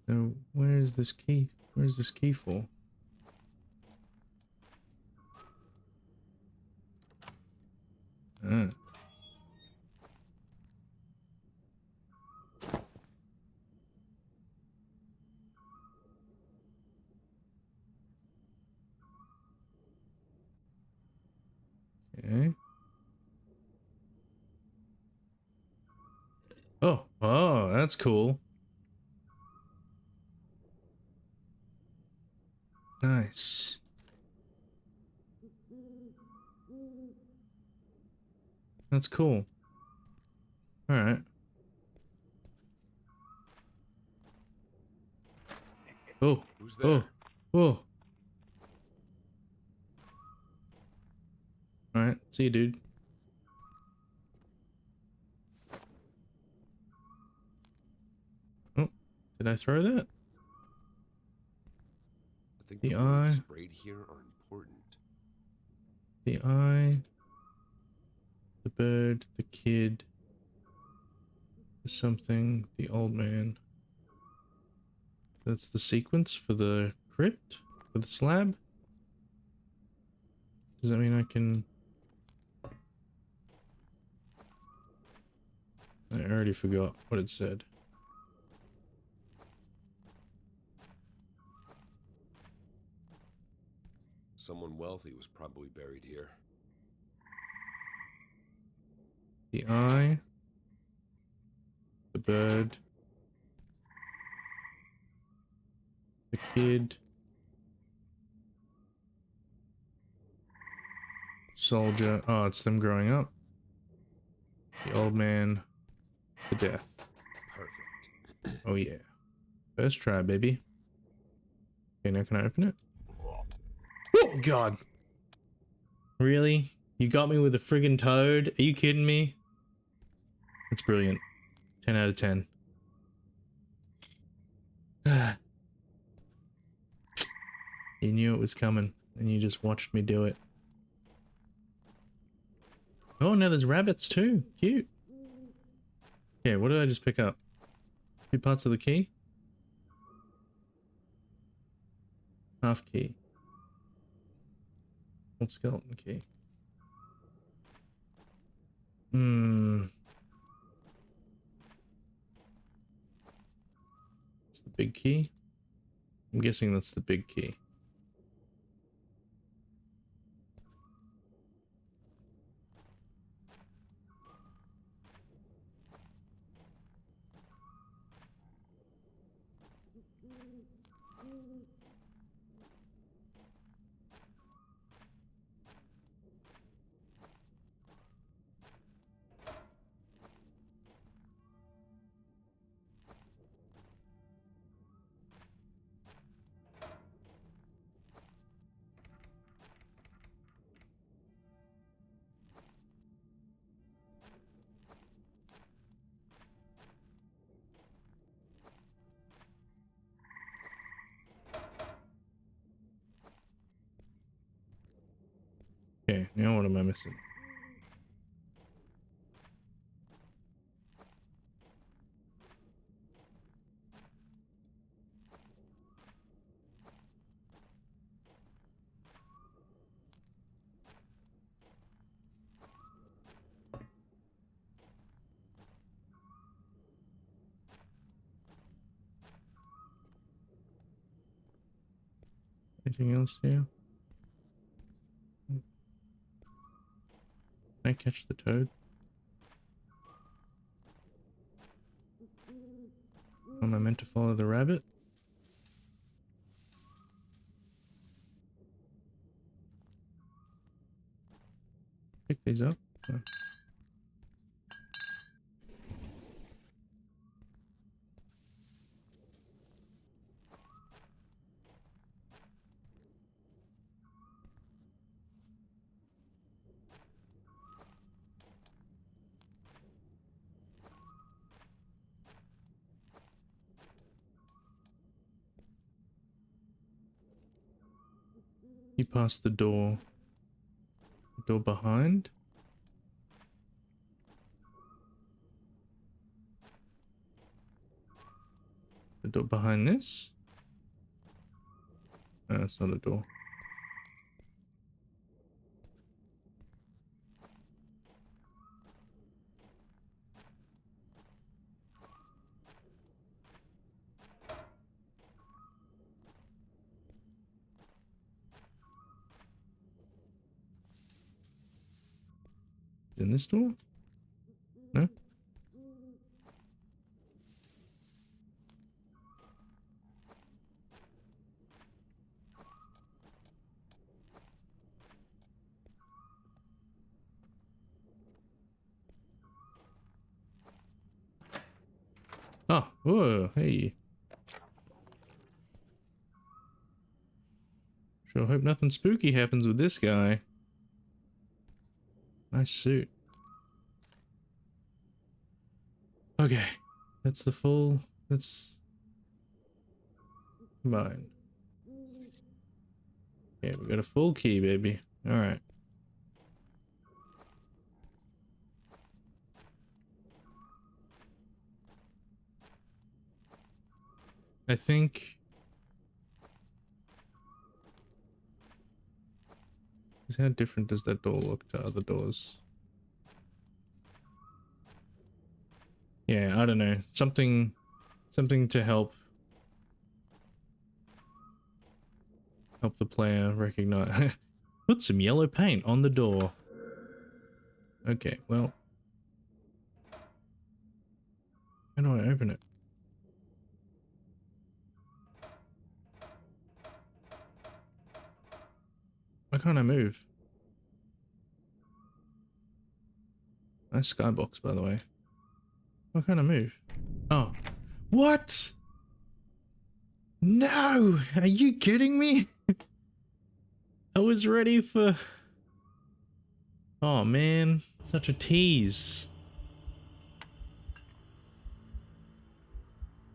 S1: So where's this key? Where's this key for? Ah. Okay. Oh, oh, that's cool. Nice. That's cool. All right. Oh,
S4: Who's
S1: oh,
S4: there?
S1: oh. All right. See you, dude. Oh, did I throw that?
S4: I think
S1: The
S4: the words
S1: eye.
S4: sprayed here are important.
S1: The eye. The bird. The kid. The something. The old man. That's the sequence for the crypt? For the slab? Does that mean I can... I already forgot what it said.
S4: Someone wealthy was probably buried here.
S1: The eye. The bird. The kid. Soldier. Oh, it's them growing up. The old man. The death.
S4: Perfect.
S1: Oh yeah. First try, baby. Okay, now can I open it? Oh god. Really? You got me with a friggin' toad? Are you kidding me? It's brilliant. 10 out of 10. You knew it was coming, and you just watched me do it. Oh, now there's rabbits too. Cute. Okay, what did I just pick up? 2 parts of the key? Half key. Old skeleton key. Hmm. It's the big key? I'm guessing that's the big key. Okay, now what am I missing? Anything else here? Can I catch the toad? Am I meant to follow the rabbit? Pick these up. Oh. You passed the door. The door behind? The door behind this? No, it's not a door. In this door? No? Oh, whoa, hey. Sure hope nothing spooky happens with this guy. Nice suit. Okay, that's the full, that's mine. Yeah, we got a full key, baby. Alright. I think... how different does that door look to other doors? Yeah, I don't know. Something to help the player recognize. Put some yellow paint on the door. Okay, well. How do I open it? Why can't I move? Nice skybox, by the way. Why can't I move? Oh. What? No! Are you kidding me? I was ready for... Oh man, such a tease.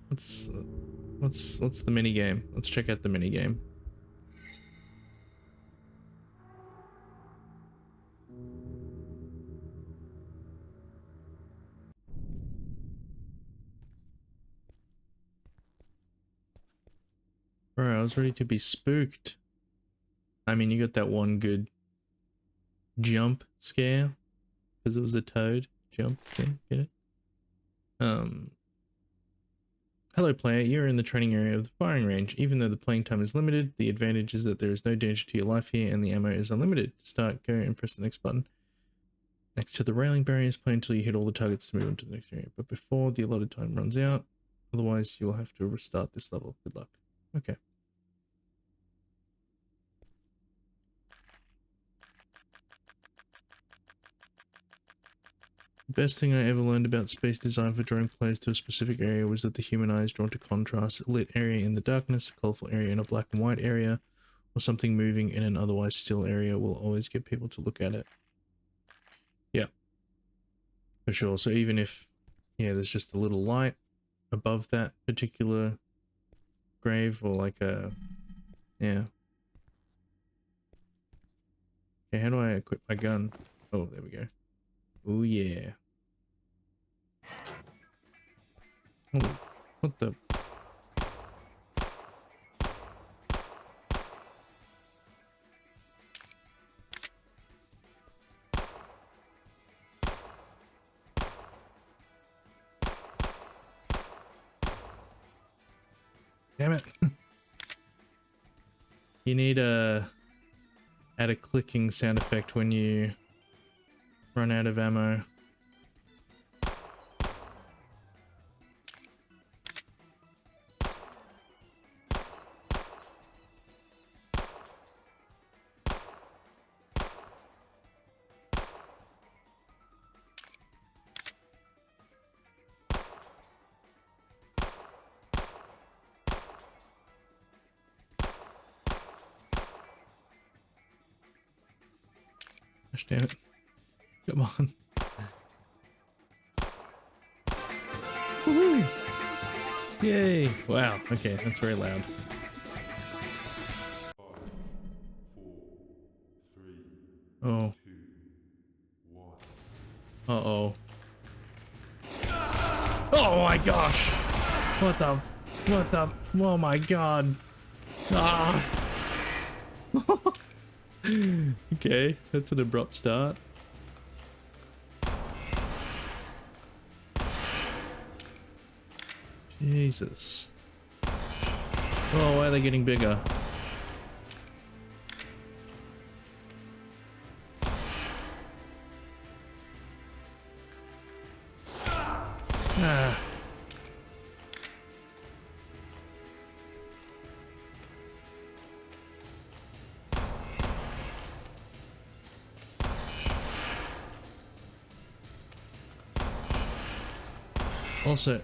S1: What's the mini game? Let's check out the mini game. Bro, I was ready to be spooked. I mean, you got that one good jump scare because it was a toad jump scare. Get it? Hello player, you're in the training area of the firing range. Even though the playing time is limited, the advantage is that there is no danger to your life here and the ammo is unlimited. Start, go, and press the next button. Next to the railing barriers, play until you hit all the targets to move on to the next area. But before the allotted time runs out, otherwise you'll have to restart this level. Good luck. Okay. The best thing I ever learned about space design for drawing players to a specific area was that the human eye is drawn to contrast. A lit area in the darkness, a colorful area in a black and white area, or something moving in an otherwise still area will always get people to look at it. Yeah, for sure. So even if, yeah, there's just a little light above that particular grave or like a, yeah. Okay, how do I equip my gun? Oh, there we go. Oh yeah. Oh, what the? Damn it. You need a add a clicking sound effect when you run out of ammo. Gosh damn it. Come on. Woohoo! Yay! Wow, okay, that's very loud.
S5: 5, 4, 3,
S1: Oh.
S5: 2, 1.
S1: Uh-oh. Oh my gosh! What the? What the? Oh my god. Ah. Okay, that's an abrupt start. Jesus. Oh, why are they getting bigger? Ah. Also,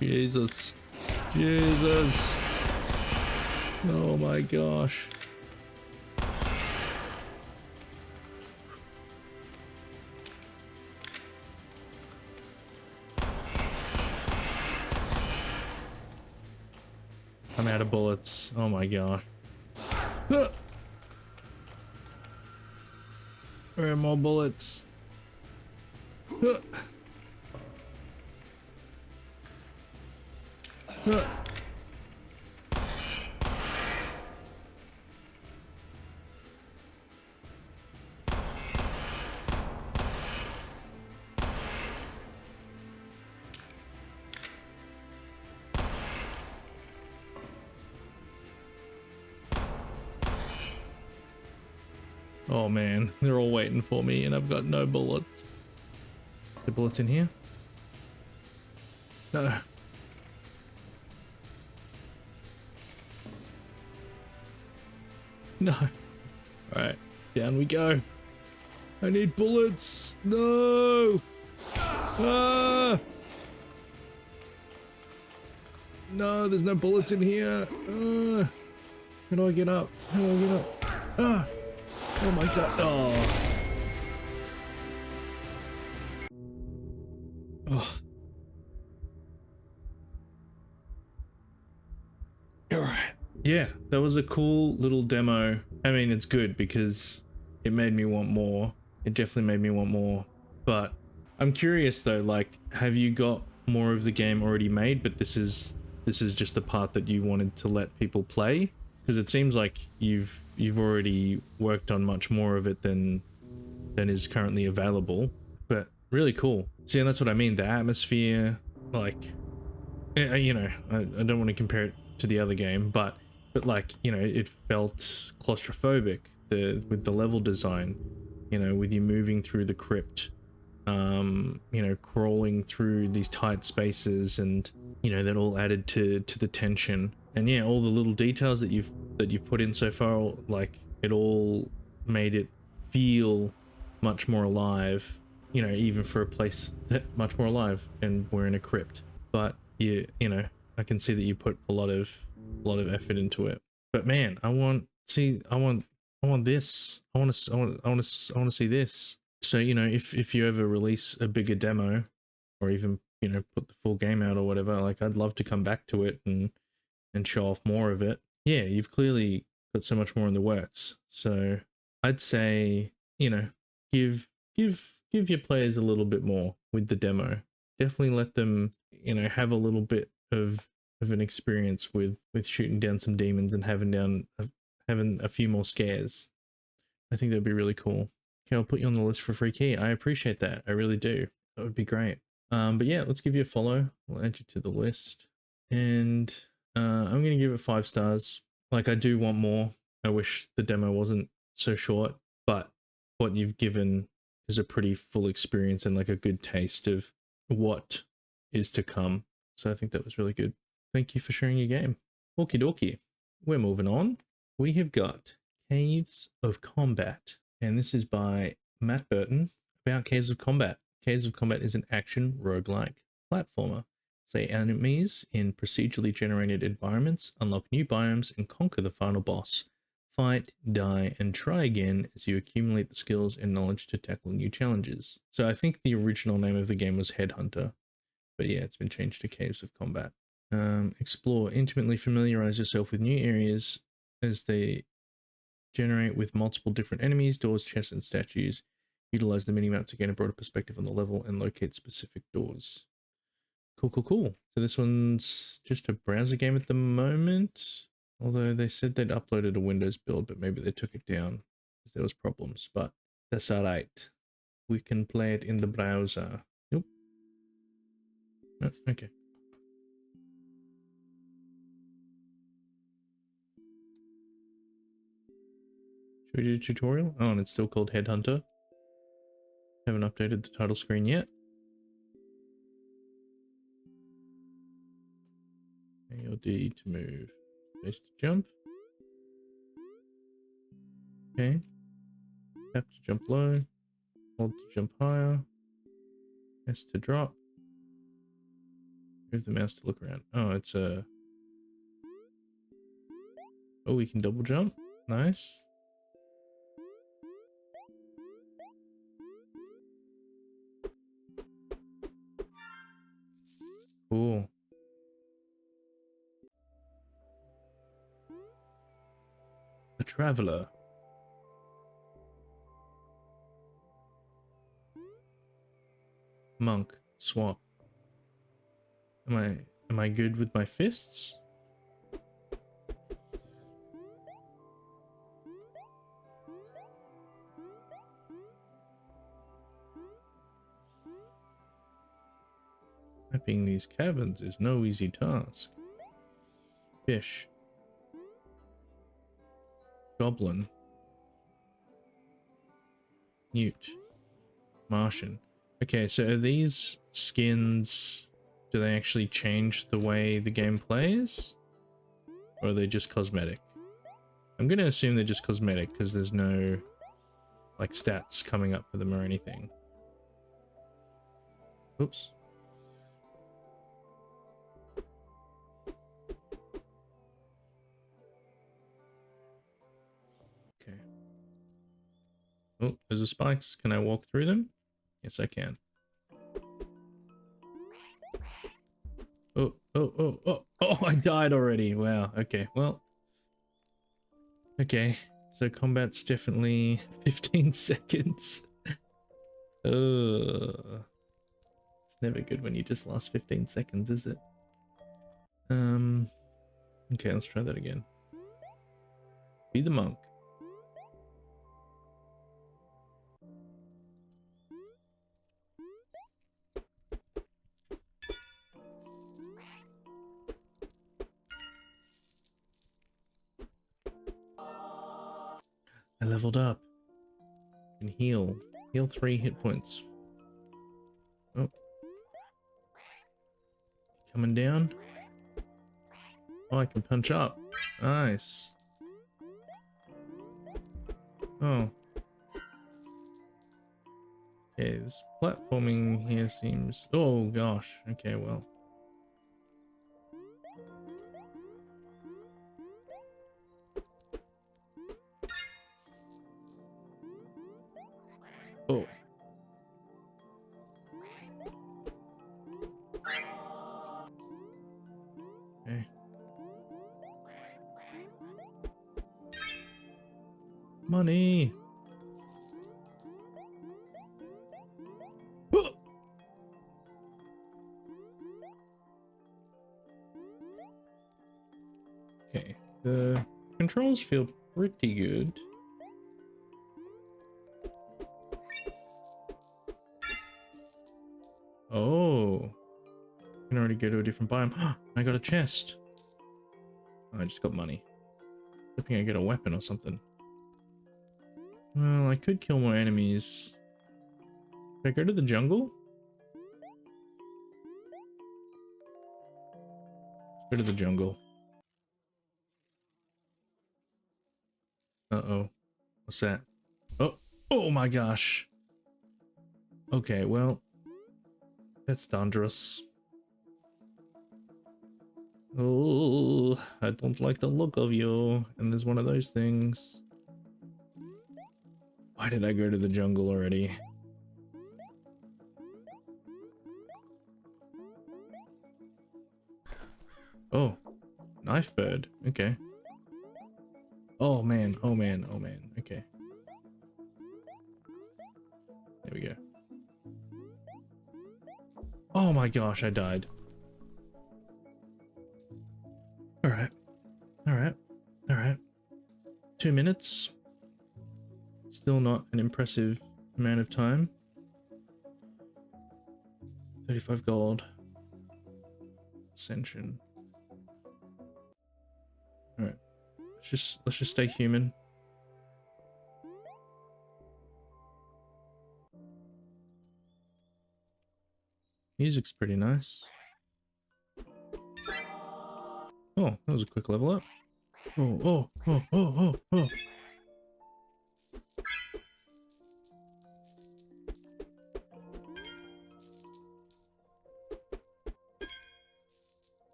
S1: Jesus. Jesus. Oh my gosh. I'm out of bullets. Oh my gosh. Ah. Where are more bullets? Ah. Ah. Oh man, they're all waiting for me and I've got no bullets. The bullets in here? No. No. Alright, down we go. I need bullets. No. Ah. No, there's no bullets in here. How do I get up? How do I get up? Ah. Oh my god. Oh. Oh. Alright. Yeah, that was a cool little demo. I mean, it's good because it made me want more. It definitely made me want more. But I'm curious though, like, have you got more of the game already made, but this is just the part that you wanted to let people play? Because it seems like you've already worked on much more of it than is currently available. But really cool. See, and that's what I mean. The atmosphere, like, you know, I don't want to compare it to the other game, but like, you know, it felt claustrophobic with the level design, you know, with you moving through the crypt, you know, crawling through these tight spaces, and you know, that all added to the tension. And yeah, all the little details that you've put in so far, like, it all made it feel much more alive, you know, even for a place that much more alive, and we're in a crypt. But you know, I can see that you put a lot of effort into it. But man, I want this. I want to see this. So, you know, if you ever release a bigger demo, or even, you know, put the full game out or whatever, like, I'd love to come back to it and show off more of it. Yeah, you've clearly got so much more in the works. So I'd say, you know, give your players a little bit more with the demo. Definitely let them, you know, have a little bit of an experience with shooting down some demons and having a few more scares. I think that'd be really cool. Okay, I'll put you on the list for free key. I appreciate that. I really do. That would be great. But yeah, let's give you a follow. We'll add you to the list. And I'm going to give it 5 stars. Like, I do want more. I wish the demo wasn't so short, but what you've given is a pretty full experience and like a good taste of what is to come. So I think that was really good. Thank you for sharing your game. Okie dokie. We're moving on. We have got Caves of Combat. And this is by Matt Burton about Caves of Combat. Caves of Combat is an action roguelike platformer. Say enemies in procedurally generated environments, unlock new biomes, and conquer the final boss. Fight, die, and try again as you accumulate the skills and knowledge to tackle new challenges. So I think the original name of the game was Headhunter. But yeah, it's been changed to Caves of Combat. Explore, intimately familiarize yourself with new areas as they generate with multiple different enemies, doors, chests, and statues. Utilize the minimap to gain a broader perspective on the level and locate specific doors. Cool, cool, cool. So this one's just a browser game at the moment. Although they said they'd uploaded a Windows build, but maybe they took it down because there was problems. But that's all right. We can play it in the browser. Nope. Oh, okay. Should we do a tutorial? Oh, and it's still called Headhunter. Haven't updated the title screen yet. ALD to move. Space to jump. Okay. Tap to jump low. Hold to jump higher. S to drop. Move the mouse to look around. Oh, it's a... Oh, we can double jump. Nice. Cool. A traveler. Monk. Swap. Am I good with my fists? Mapping these caverns is no easy task. Fish. Goblin. Newt. Martian. Okay, so are these skins, do they actually change the way the game plays? Or are they just cosmetic? I'm gonna assume they're just cosmetic because there's no like stats coming up for them or anything. Oops. Okay. Oh, there's the spikes. Can I walk through them? Yes, I can. Oh, oh, oh, oh, oh, I died already. Wow. Okay, well. Okay, so combat's definitely 15 seconds. It's never good when you just last 15 seconds, is it? Okay, let's try that again. Be the monk. I leveled up. Can heal. Heal 3 hit points. Oh. Coming down. Oh, I can punch up. Nice. Oh. Okay, this platforming here seems... Oh, gosh. Okay, well. Oh. Okay. Money. Oh. Okay, the controls feel pretty good. Oh, I can already go to a different biome. I got a chest. Oh, I just got money. Hoping I get a weapon or something. Well, I could kill more enemies. Should I go to the jungle? Go to the jungle. Uh-oh. What's that? Oh, oh my gosh. Okay, well, that's dangerous. Oh, I don't like the look of you. And there's one of those things. Why did I go to the jungle already? Oh, knife bird. Okay. Oh man, oh man, oh man. Okay. There we go. Oh my gosh, I died. Alright. Alright. Alright. 2 minutes. Still not an impressive amount of time. 35 gold. Ascension. Alright. Let's just stay human. Music's pretty nice. Oh, that was a quick level up. Oh, oh, oh, oh, oh, oh.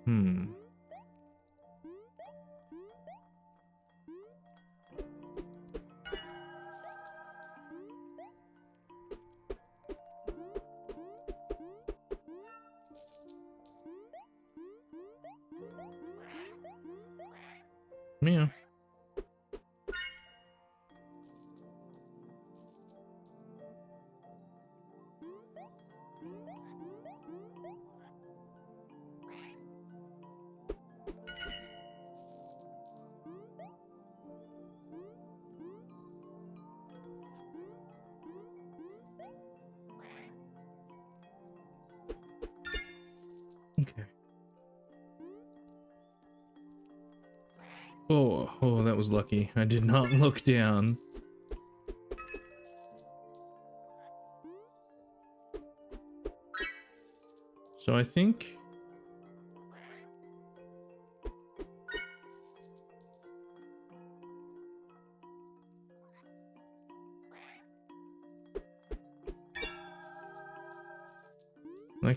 S1: Hmm. Meow. Okay. Oh, oh, that was lucky. I did not look down. So I think...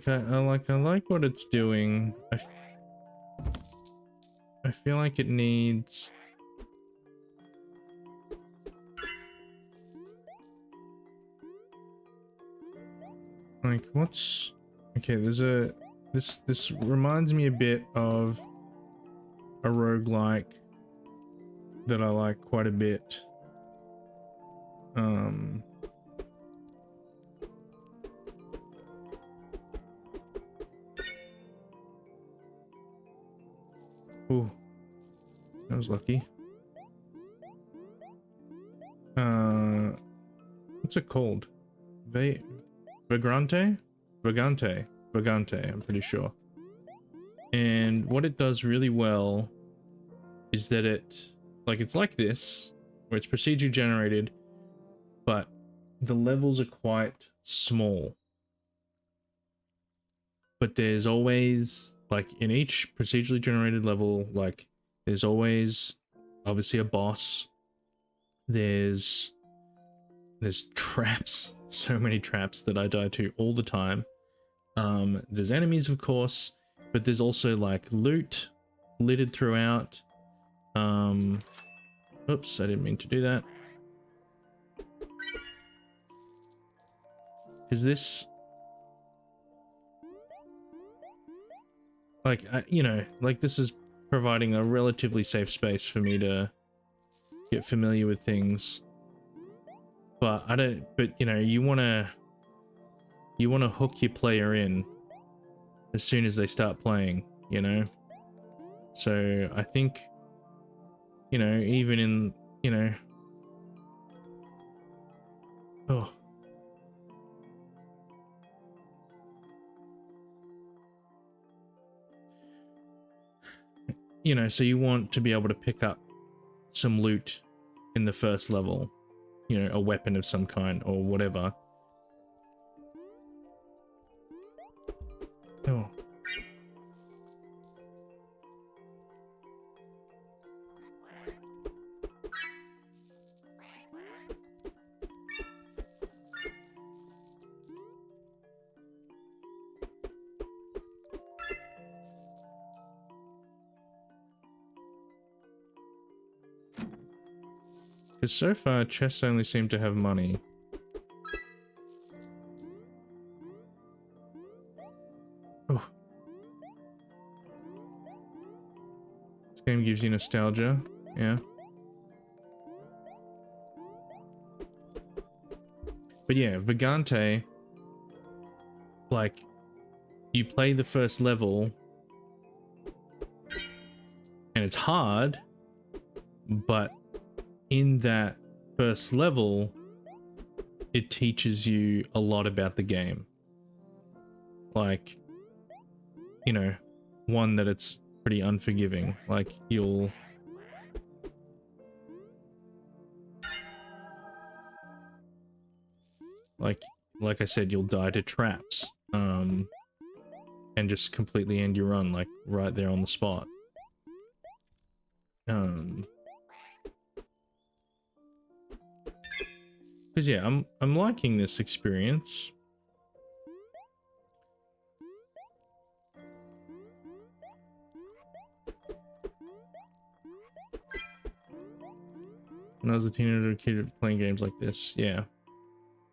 S1: I like what it's doing. I feel like it needs... Like, what's... Okay, there's a... This reminds me a bit of a roguelike that I like quite a bit. Ooh, that was lucky. What's it called? Vagrante? Vagante, I'm pretty sure. And what it does really well is that it's like this, where it's procedure generated, but the levels are quite small. But there's always, like, in each procedurally generated level, like, there's always obviously a boss. There's traps, so many traps that I die to all the time. There's enemies, of course, but there's also like loot littered throughout. Oops, I didn't mean to do that. Is this like, you know, like this is providing a relatively safe space for me to get familiar with things. But you know, you want to hook your player in as soon as they start playing, you know? So I think, you know, even in, you know, oh. You know, so you want to be able to pick up some loot in the first level, you know, a weapon of some kind or whatever. Oh. Because so far, chests only seem to have money. Oh. This game gives you nostalgia. Yeah. But yeah, Vagante, like, you play the first level and it's hard, but in that first level, it teaches you a lot about the game. Like, you know, one, that it's pretty unforgiving. Like, you'll... Like I said, you'll die to traps. And just completely end your run, like, right there on the spot. Because yeah, I'm liking this experience. When I was a teenager kid playing games like this, yeah.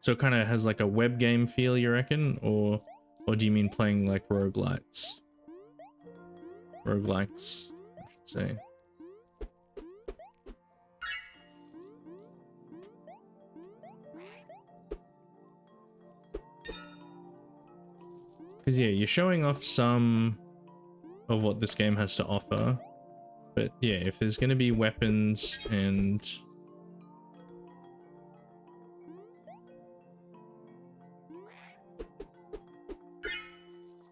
S1: So it kind of has like a web game feel, you reckon? Or do you mean playing like roguelites? Roguelikes, I should say. Because yeah, you're showing off some of what this game has to offer. But yeah, if there's going to be weapons and...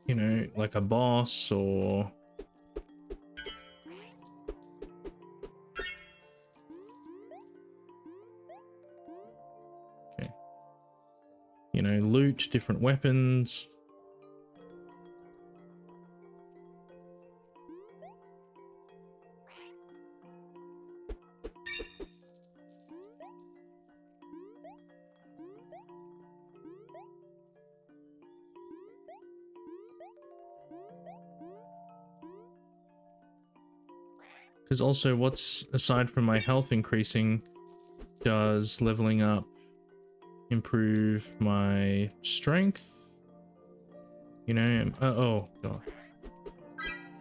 S1: you know, like a boss or... okay. You know, loot, different weapons. Because also, what's, aside from my health increasing, does leveling up improve my strength? You know, oh god.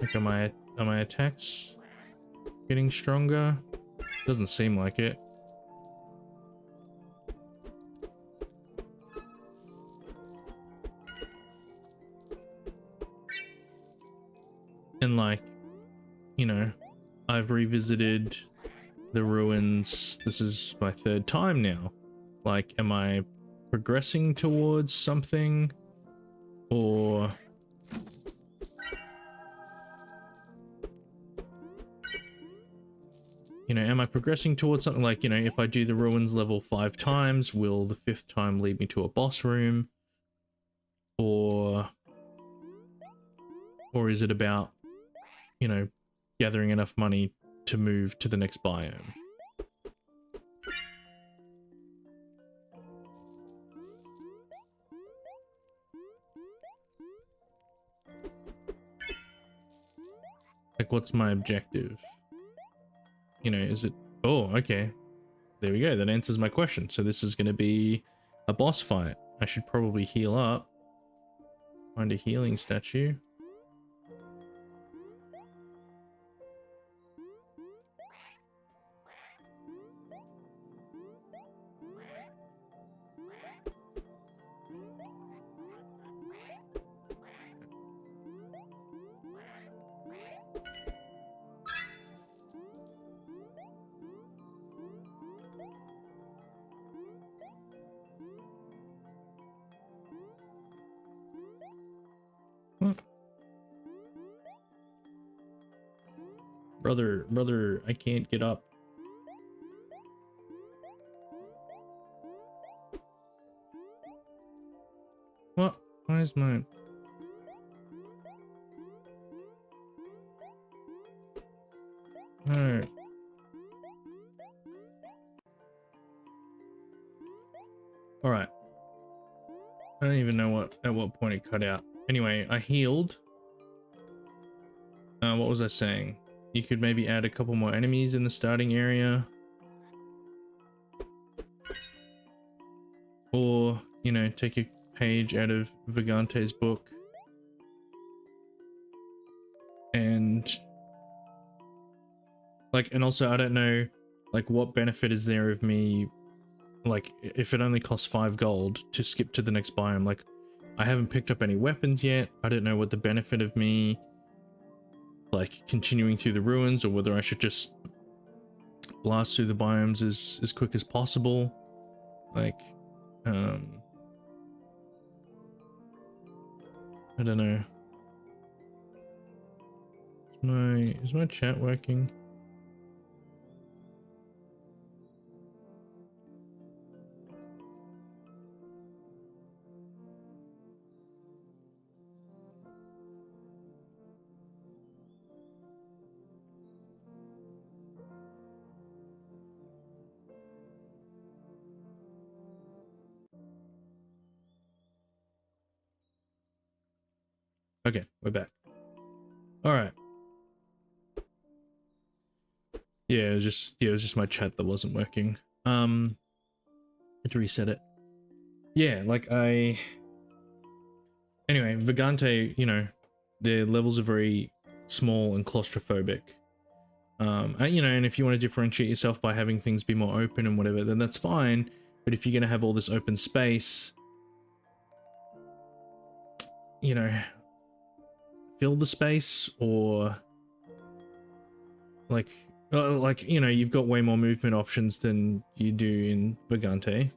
S1: Like, are my attacks getting stronger? Doesn't seem like it. And like, you know, I've revisited the ruins. This is my third time now. Like, am I progressing towards something? Or... you know, am I progressing towards something? Like, you know, if I do the ruins level 5 times, will the 5th time lead me to a boss room? Or is it about, you know, gathering enough money to move to the next biome? Like, what's my objective? You know, is it... oh, okay. There we go. That answers my question. So this is going to be a boss fight. I should probably heal up. Find a healing statue. Brother, I can't get up. What? Why is mine? No. Alright. I don't even know at what point it cut out. Anyway, I healed. What was I saying? You could maybe add a couple more enemies in the starting area. or, you know, take a page out of Vagante's book and like, and also I don't know, like, what benefit is there of me, like, if it only costs 5 gold to skip to the next biome? Like, I haven't picked up any weapons yet. I don't know what the benefit of me, like, continuing through the ruins, or whether I should just blast through the biomes as quick as possible. Like, I don't know. Is my chat working? Okay, we're back. All right. Yeah, it was just my chat that wasn't working. Had to reset it. Yeah, like anyway, Vagante, you know, their levels are very small and claustrophobic. You know, and if you want to differentiate yourself by having things be more open and whatever, then that's fine. But if you're gonna have all this open space, you know, fill the space, or like, you know, you've got way more movement options than you do in Vagante.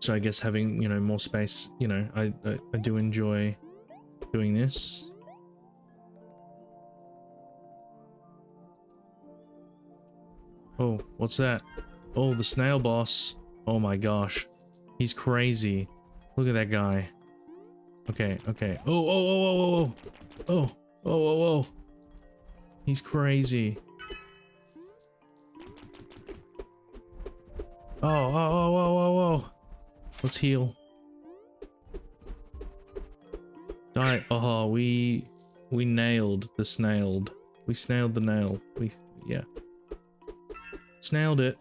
S1: So I guess having, you know, more space, you know, I do enjoy doing this. Oh, what's that? Oh, the snail boss. Oh my gosh. He's crazy. Look at that guy. Okay, okay. Oh, oh, oh, oh, oh, oh. Oh, oh, oh, oh. He's crazy. Oh, oh, oh, oh, oh, oh. Let's heal. Die. Oh, we nailed the snailed. We snailed the nail. Yeah. Snailed it.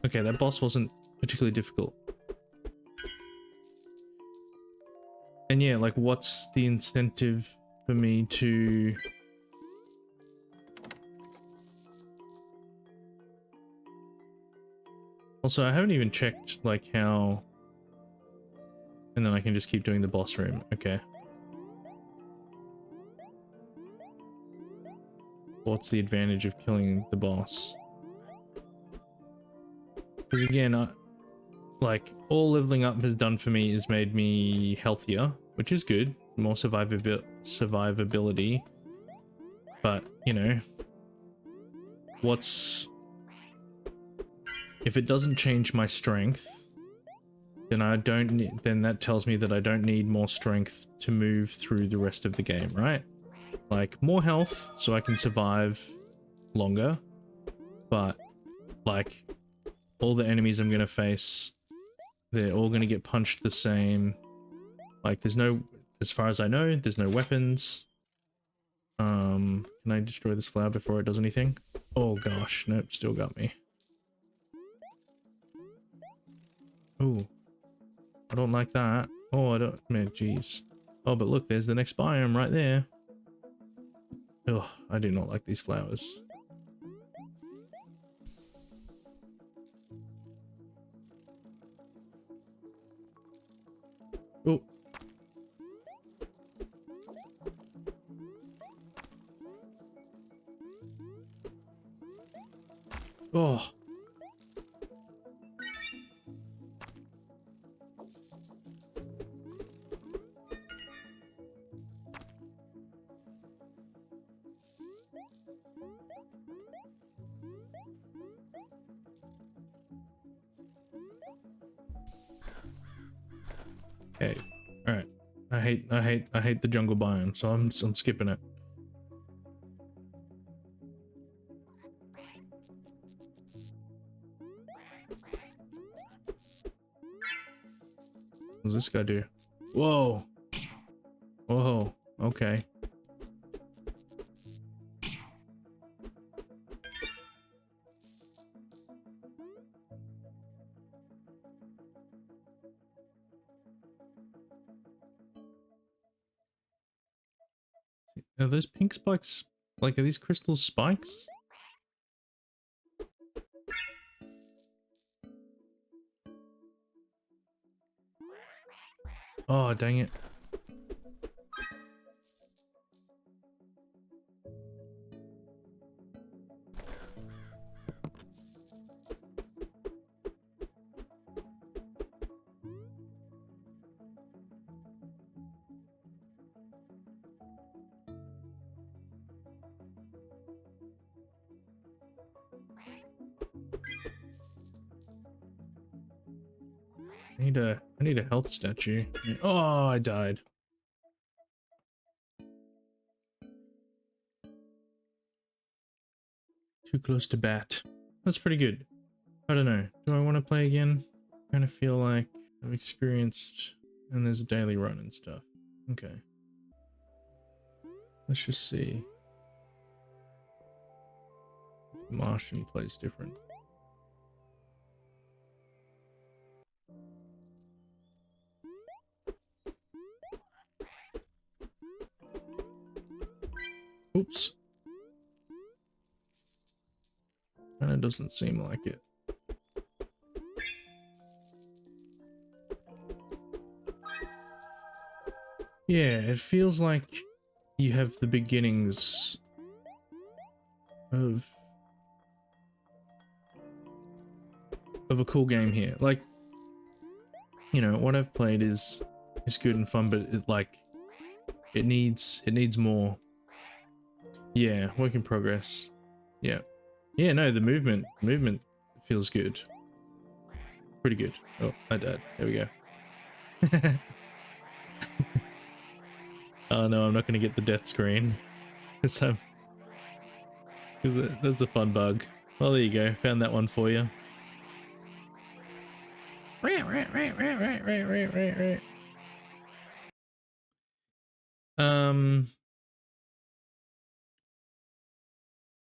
S1: Okay, that boss wasn't particularly difficult. And yeah, like, what's the incentive for me to... Also, I haven't even checked, like, how... And then I can just keep doing the boss room. Okay. What's the advantage of killing the boss? Because again, like, all leveling up has done for me is made me healthier, which is good. More survivability. But, you know, what's... If it doesn't change my strength, then I don't need, then that tells me that I don't need more strength to move through the rest of the game, right? Like, more health so I can survive longer, but like, all the enemies I'm gonna face, they're all gonna get punched the same. Like, there's no, as far as I know, there's no weapons. Can I destroy this flower before it does anything? Oh gosh, nope, still got me. Ooh. I don't like that. Oh, I don't, man, jeez. Oh, but look, there's the next biome right there. Oh, I do not like these flowers. Oh. Oh. Okay. All right. I hate the jungle biome, so I'm skipping it. What does this guy do? Whoa. Whoa. Okay. Are those pink spikes, like, are these crystal spikes? Oh, dang it. I need a health statue. Oh, I died. Too close to bat. That's pretty good. I don't know. Do I want to play again? I kind of feel like I've experienced, and there's a daily run and stuff. Okay. Let's just see. If Martian plays different. Oops. And it doesn't seem like it. Yeah, it feels like you have the beginnings of a cool game here. Like, you know, what I've played is good and fun, but it needs more. Yeah, work in progress. Yeah. Yeah, no, the movement feels good. Pretty good. Oh, I died. There we go. Oh no, I'm not gonna get the death screen. Because that's a fun bug. Well, there you go. Found that one for you.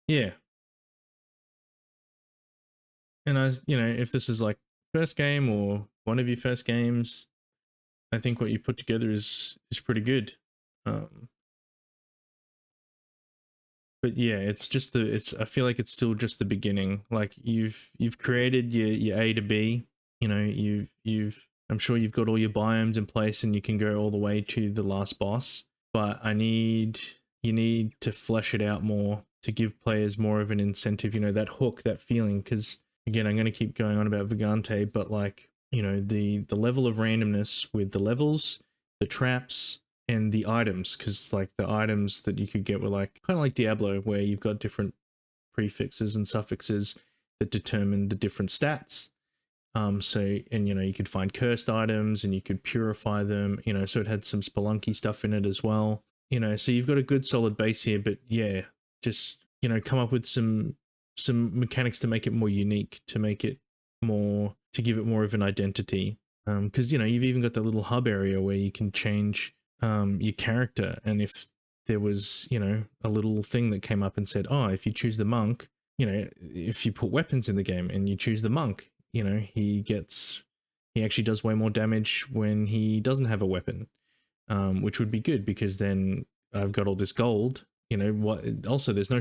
S1: Yeah. And you know, if this is like first game or one of your first games, I think what you put together is pretty good. But yeah, it's just I feel like it's still just the beginning. Like you've created your A to B, you know, I'm sure you've got all your biomes in place and you can go all the way to the last boss, but you need to flesh it out more to give players more of an incentive, you know, that hook, that feeling. Because again, I'm going to keep going on about Vagante, but like, you know, the level of randomness with the levels, the traps, and the items, because like the items that you could get were like kind of like Diablo, where you've got different prefixes and suffixes that determine the different stats. So, and you know, you could find cursed items and you could purify them, you know, so it had some spelunky stuff in it as well, you know, so you've got a good solid base here. But yeah, just, you know, come up with some mechanics to make it more unique, to make it more, to give it more of an identity. Because you know, you've even got the little hub area where you can change your character, and if there was, you know, a little thing that came up and said, oh, if you choose the monk, you know, if you put weapons in the game and you choose the monk, you know, he actually does way more damage when he doesn't have a weapon, which would be good, because then I've got all this gold, you know. What also, there's no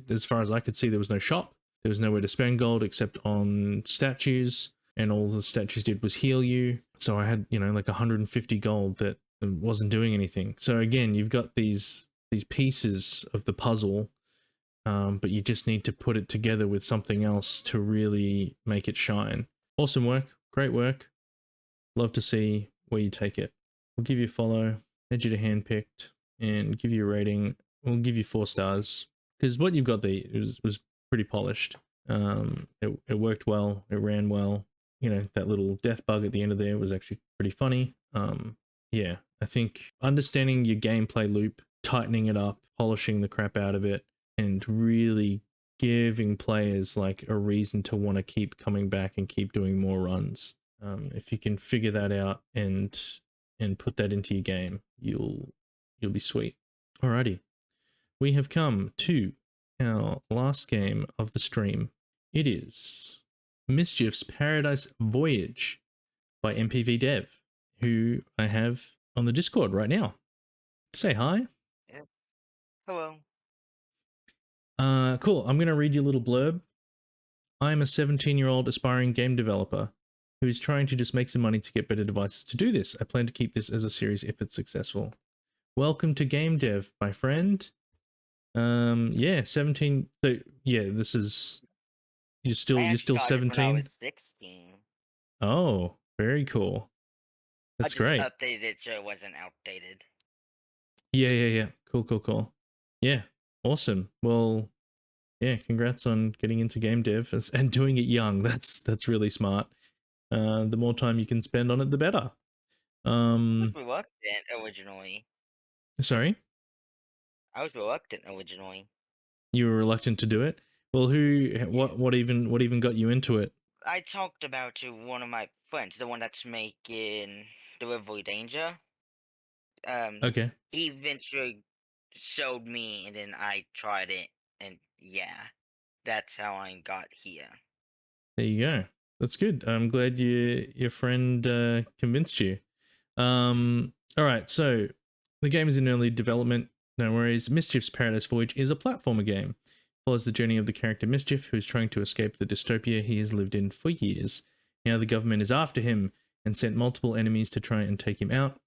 S1: as far as I could see, there was no shop, there was nowhere to spend gold except on statues, and all the statues did was heal you. So I had, you know, like 150 gold that wasn't doing anything. So again, you've got these pieces of the puzzle, but you just need to put it together with something else to really make it shine. Awesome work, great work. Love to see where you take it. We'll give you a follow, add you to handpicked, and give you a rating. We'll give you 4 stars, because what you've got there was pretty polished. It worked well, it ran well. You know, that little death bug at the end of there was actually pretty funny. Yeah, I think understanding your gameplay loop, tightening it up, polishing the crap out of it, and really giving players like a reason to want to keep coming back and keep doing more runs. If you can figure that out and put that into your game, you'll be sweet. Alrighty, we have come to our last game of the stream. It is Mischief's Paradise Voyage by MPV Dev, who I have on the Discord right now. Say hi.
S6: Yeah. Hello.
S1: Cool. I'm going to read you a little blurb. I'm a 17-year-old aspiring game developer who is trying to just make some money to get better devices to do this. I plan to keep this as a series if it's successful. Welcome to game dev, my friend. Yeah, 17. So yeah, this is you're
S6: I
S1: still
S6: actually started when I
S1: 17.
S6: was 16.
S1: Oh, very cool.
S6: I
S1: That's
S6: just
S1: great.
S6: updated it so it wasn't outdated.
S1: Yeah. Cool. Yeah, awesome. Well, yeah, congrats on getting into game dev and doing it young. That's really smart. The more time you can spend on it, the better.
S6: I was reluctant originally.
S1: Sorry,
S6: I was reluctant originally.
S1: you were reluctant to do it. Well, what even got you into it?
S6: I talked about to one of my friends, the one that's making Delivery Danger.
S1: Okay,
S6: He eventually showed me, and then I tried it, and yeah, that's how I got here.
S1: there you go. That's good. I'm glad your friend convinced you. All right, so the game is in early development. No worries. Mischief's Paradise Voyage is a platformer game. Follows the journey of the character Mischief, who's trying to escape the dystopia he has lived in for years. Now the government is after him and sent multiple enemies to try and take him out.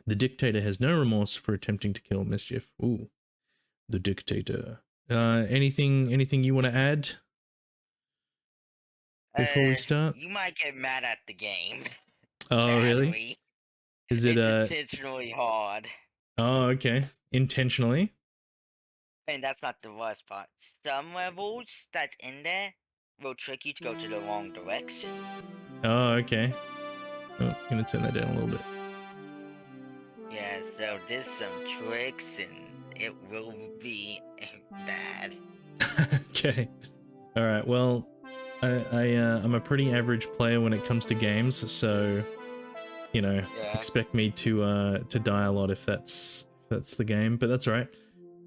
S1: The dictator has no remorse for attempting to kill Mischief. Ooh, the dictator. Anything you want to add before we start?
S6: You might get mad at the game.
S1: Oh, really?
S6: Sadly.
S1: Is it
S6: It's intentionally hard.
S1: Oh, okay. Intentionally?
S6: And that's not the worst part. Some levels that's in there will trick you to go to the wrong direction.
S1: Oh, okay. Oh, I'm gonna turn that down a little bit.
S6: Yeah, so there's some tricks and it will be bad.
S1: Okay. All right. Well, I'm a pretty average player when it comes to games, so you know,
S6: Yeah.
S1: expect me to die a lot if that's the game. But that's all right.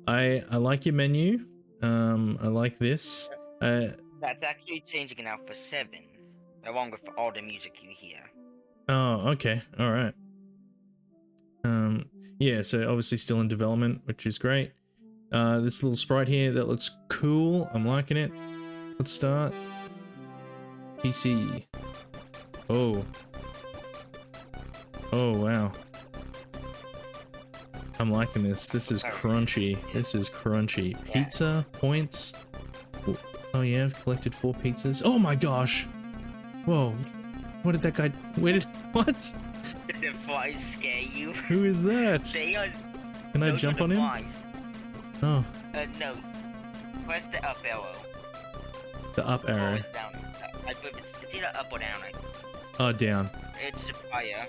S1: I like your menu. I like this.
S6: That's actually changing it out for 7, along with all the music you hear.
S1: Oh, okay. All right. Yeah, so obviously still in development, which is great. This little sprite here, that looks cool. I'm liking it. Let's start. PC. Oh. Oh, wow. I'm liking this. This is crunchy. This is crunchy. Pizza points. Oh yeah, I've collected 4 pizzas. Oh my gosh. Whoa. What did that guy... What?
S6: The flies scare you.
S1: Who is that? Can I jump on him?
S6: Flies.
S1: Oh.
S6: No. Press the up arrow.
S1: The up arrow.
S6: Or down. It's either up or down.
S1: Oh, down.
S6: It's fire.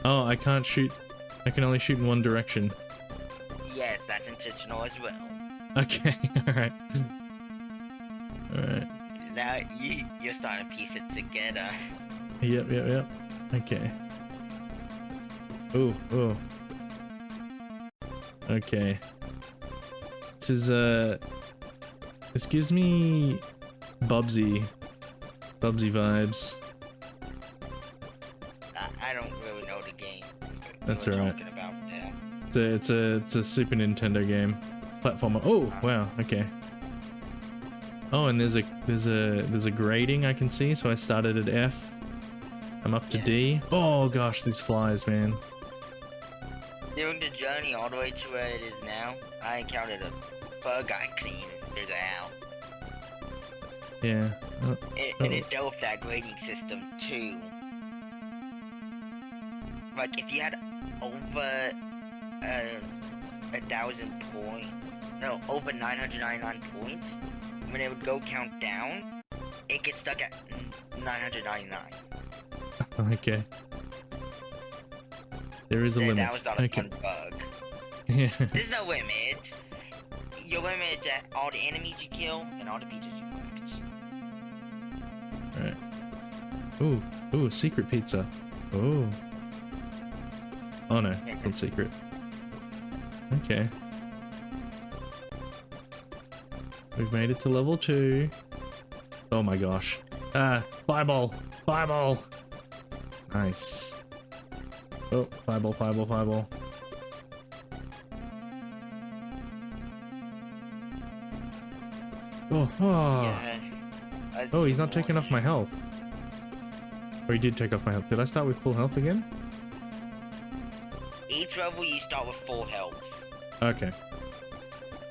S1: Oh, I can't shoot. I can only shoot in one direction.
S6: Yes, that's intentional as well.
S1: Okay, alright. Alright.
S6: Now you're starting to piece it together.
S1: Yep. Okay. Oh. Okay. This is, this gives me Bubsy vibes.
S6: I don't really know the game.
S1: That's
S6: we're
S1: alright.
S6: talking about there.
S1: It's a Super Nintendo game. Platformer. Oh, wow, okay. Oh, and there's a grading I can see, so I started at F. I'm up to D. Oh gosh, these flies, man.
S6: During the journey all the way to where it is now, I encountered a bug I couldn't even figure out.
S1: Yeah.
S6: And it dealt with that grading system too. Like if you had over 1,000 points, no, over 999 points, when it would go count down, it gets stuck at 999.
S1: Okay. There is a limit.
S6: That was not a fun bug.
S1: Yeah.
S6: There's no limit. Your limit is at all the enemies you kill and all the pizzas you collect.
S1: Alright. Ooh, secret pizza. Oh. Oh no, it's not secret. Okay. We've made it to level 2. Oh my gosh. Ah, fireball! Fireball! Nice. Oh, fireball.
S6: Yeah.
S1: Oh, he's not taking off my
S6: warning.
S1: health. Or he did take off my health. Did I start with full health again?
S6: Each level you start with full health.
S1: Okay.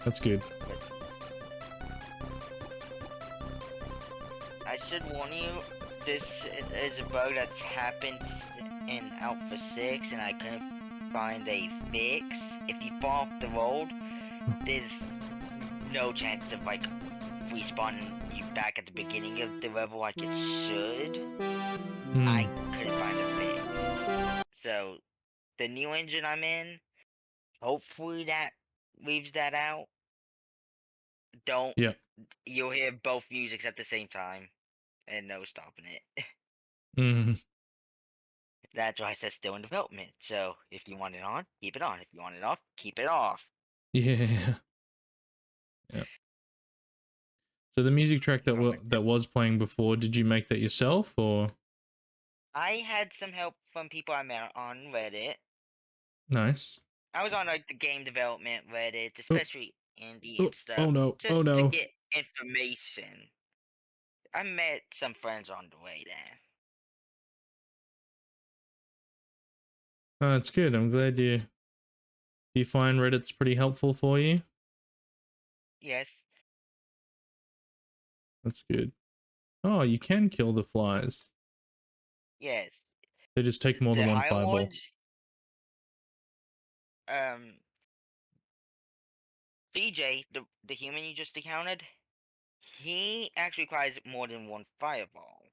S1: That's good.
S6: I should warn you, this is a bug that's happened in Alpha 6 and I couldn't find a fix. If you fall off the road, there's no chance of like respawning you back at the beginning of the level like it should. I couldn't find a fix. So the new engine I'm in, hopefully that leaves that out. Don't
S1: Yeah.
S6: You'll hear both musics at the same time and no stopping it.
S1: Mm.
S6: That's why it says still in development. So if you want it on, keep it on. If you want it off, keep it off.
S1: Yeah. Yeah. So the music track that was playing before, did you make that yourself or?
S6: I had some help from people I met on Reddit.
S1: Nice.
S6: I was on like the game development Reddit,
S1: Oh,
S6: especially indie and stuff,
S1: oh no.
S6: just
S1: Oh
S6: to
S1: no.
S6: get information. I met some friends on the way there.
S1: Oh, that's good. I'm glad you find Reddit's pretty helpful for you.
S6: Yes.
S1: That's good. Oh, you can kill the flies.
S6: Yes.
S1: They just take more
S6: The
S1: than one
S6: High
S1: fireball.
S6: Lords, CJ, the human you just encountered, he actually requires more than one fireball.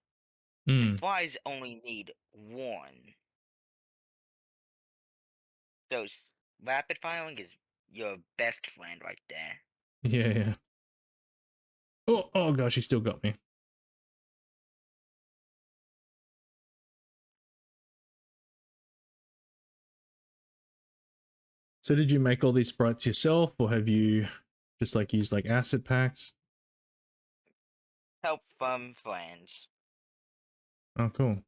S6: The flies only need one. So rapid firing is your best friend right there.
S1: Yeah, yeah. Oh gosh, he still got me. So did you make all these sprites yourself, or have you just like used like asset packs?
S6: Help from friends.
S1: Oh, cool.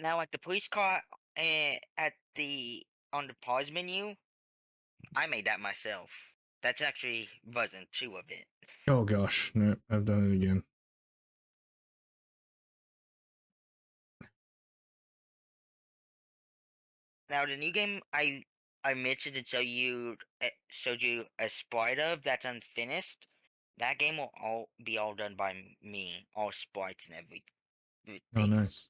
S6: Now at the police car at the on the pause menu, I made that myself. That's actually version 2 of it.
S1: Oh gosh, no, I've done it again.
S6: Now the new game I mentioned to showed you a sprite of that's unfinished. That game will be all done by me, all sprites and
S1: Oh,
S6: everything.
S1: nice.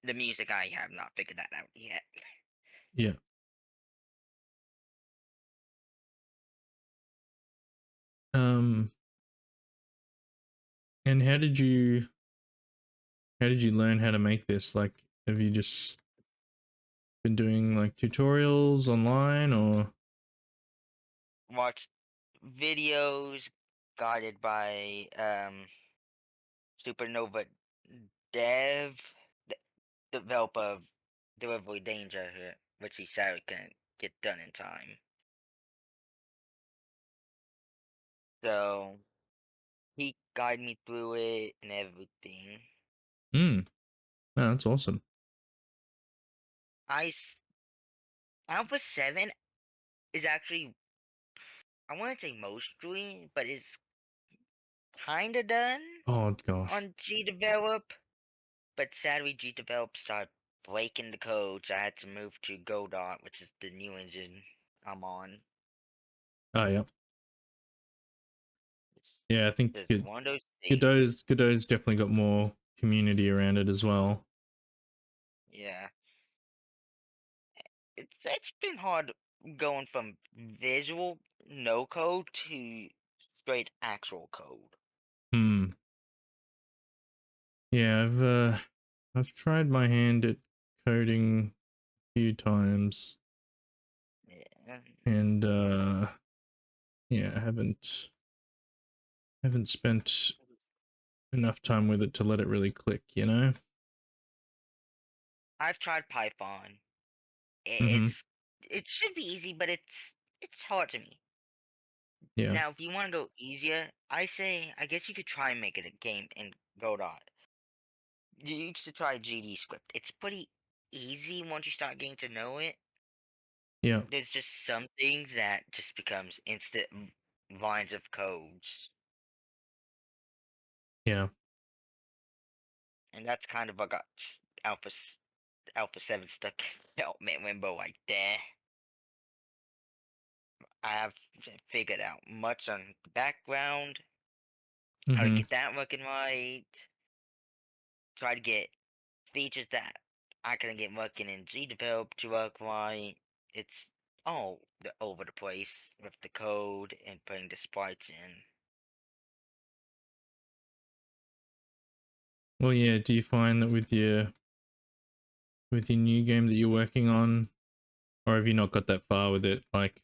S6: The music I have not figured that out yet.
S1: Yeah. And how did you learn how to make this? Like, have you just been doing like tutorials online or?
S6: Watch videos guided by Supernova Dev, the developer of Delivery Danger, which he sadly couldn't get done in time. So he guided me through it and everything.
S1: No, that's awesome.
S6: Alpha 7 is actually, I want to say mostly, but it's kind of done
S1: Oh gosh.
S6: on GDevelop. But sadly, GDevelop started breaking the code, so I had to move to Godot, which is the new engine I'm on.
S1: Oh yeah.
S6: It's
S1: Yeah, I think
S6: just one of those things.
S1: Godot's definitely got more community around it as well.
S6: Yeah. It's been hard going from visual no code to straight actual code.
S1: Yeah, I've tried my hand at coding a few times.
S6: Yeah.
S1: And yeah, I haven't spent enough time with it to let it really click, you know?
S6: I've tried Python.
S1: Mm-hmm.
S6: It should be easy, but it's hard to me.
S1: Yeah.
S6: Now, if you want to go easier, I guess you could try and make it a game in Godot. You should try GD script. It's pretty easy once you start getting to know it.
S1: Yeah.
S6: There's just some things that just becomes instant lines of codes.
S1: Yeah.
S6: And that's kind of what got Alpha 7 stuck in limbo like that. I have figured out much on the background, how to
S1: Mm-hmm.
S6: get that working right, try to get features that I couldn't get working in G develop to work right. It's all over the place with the code and putting the sprites in.
S1: Well, yeah. Do you find that with your new game that you're working on, or have you not got that far with it? Like,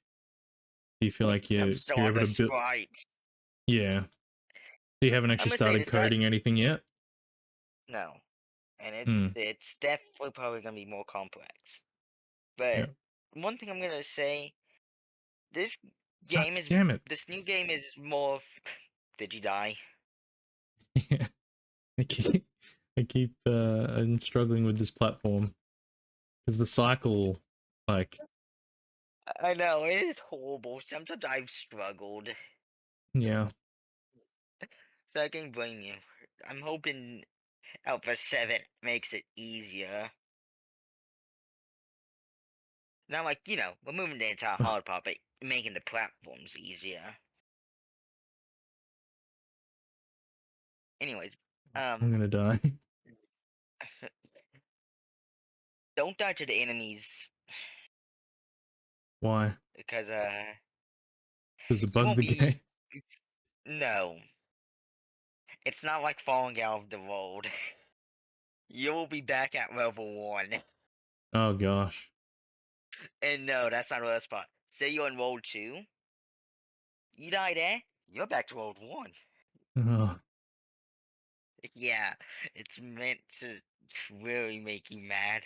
S1: do you feel like
S6: I'm
S1: you're
S6: still
S1: you're
S6: on
S1: able
S6: the
S1: to build?
S6: sprites.
S1: Yeah. So you haven't
S6: I'm
S1: actually
S6: gonna say
S1: started
S6: this, I
S1: coding anything yet?
S6: no, and
S1: Hmm.
S6: it's definitely probably gonna be more complex.
S1: Yeah.
S6: But one thing I'm gonna say, this
S1: God
S6: game is
S1: damn it.
S6: this new game is more. Did you die?
S1: Yeah. I'm struggling with this platform because the cycle, like,
S6: I know it is horrible. Sometimes I've struggled,
S1: yeah.
S6: so I can blame you. I'm hoping Alpha 7 makes it easier. Not like, removing the entire hard part, but making the platforms easier. Anyways,
S1: I'm gonna die.
S6: don't die to the enemies
S1: Why?
S6: because
S1: Does it
S6: you
S1: bug
S6: won't
S1: the
S6: be.
S1: game?
S6: No, it's not like falling out of the world. You will be back at level 1.
S1: Oh gosh.
S6: And no, that's not the worst part. Say you're in world 2, you die there, you're back to world 1.
S1: Oh.
S6: Yeah, it's meant to really make you mad.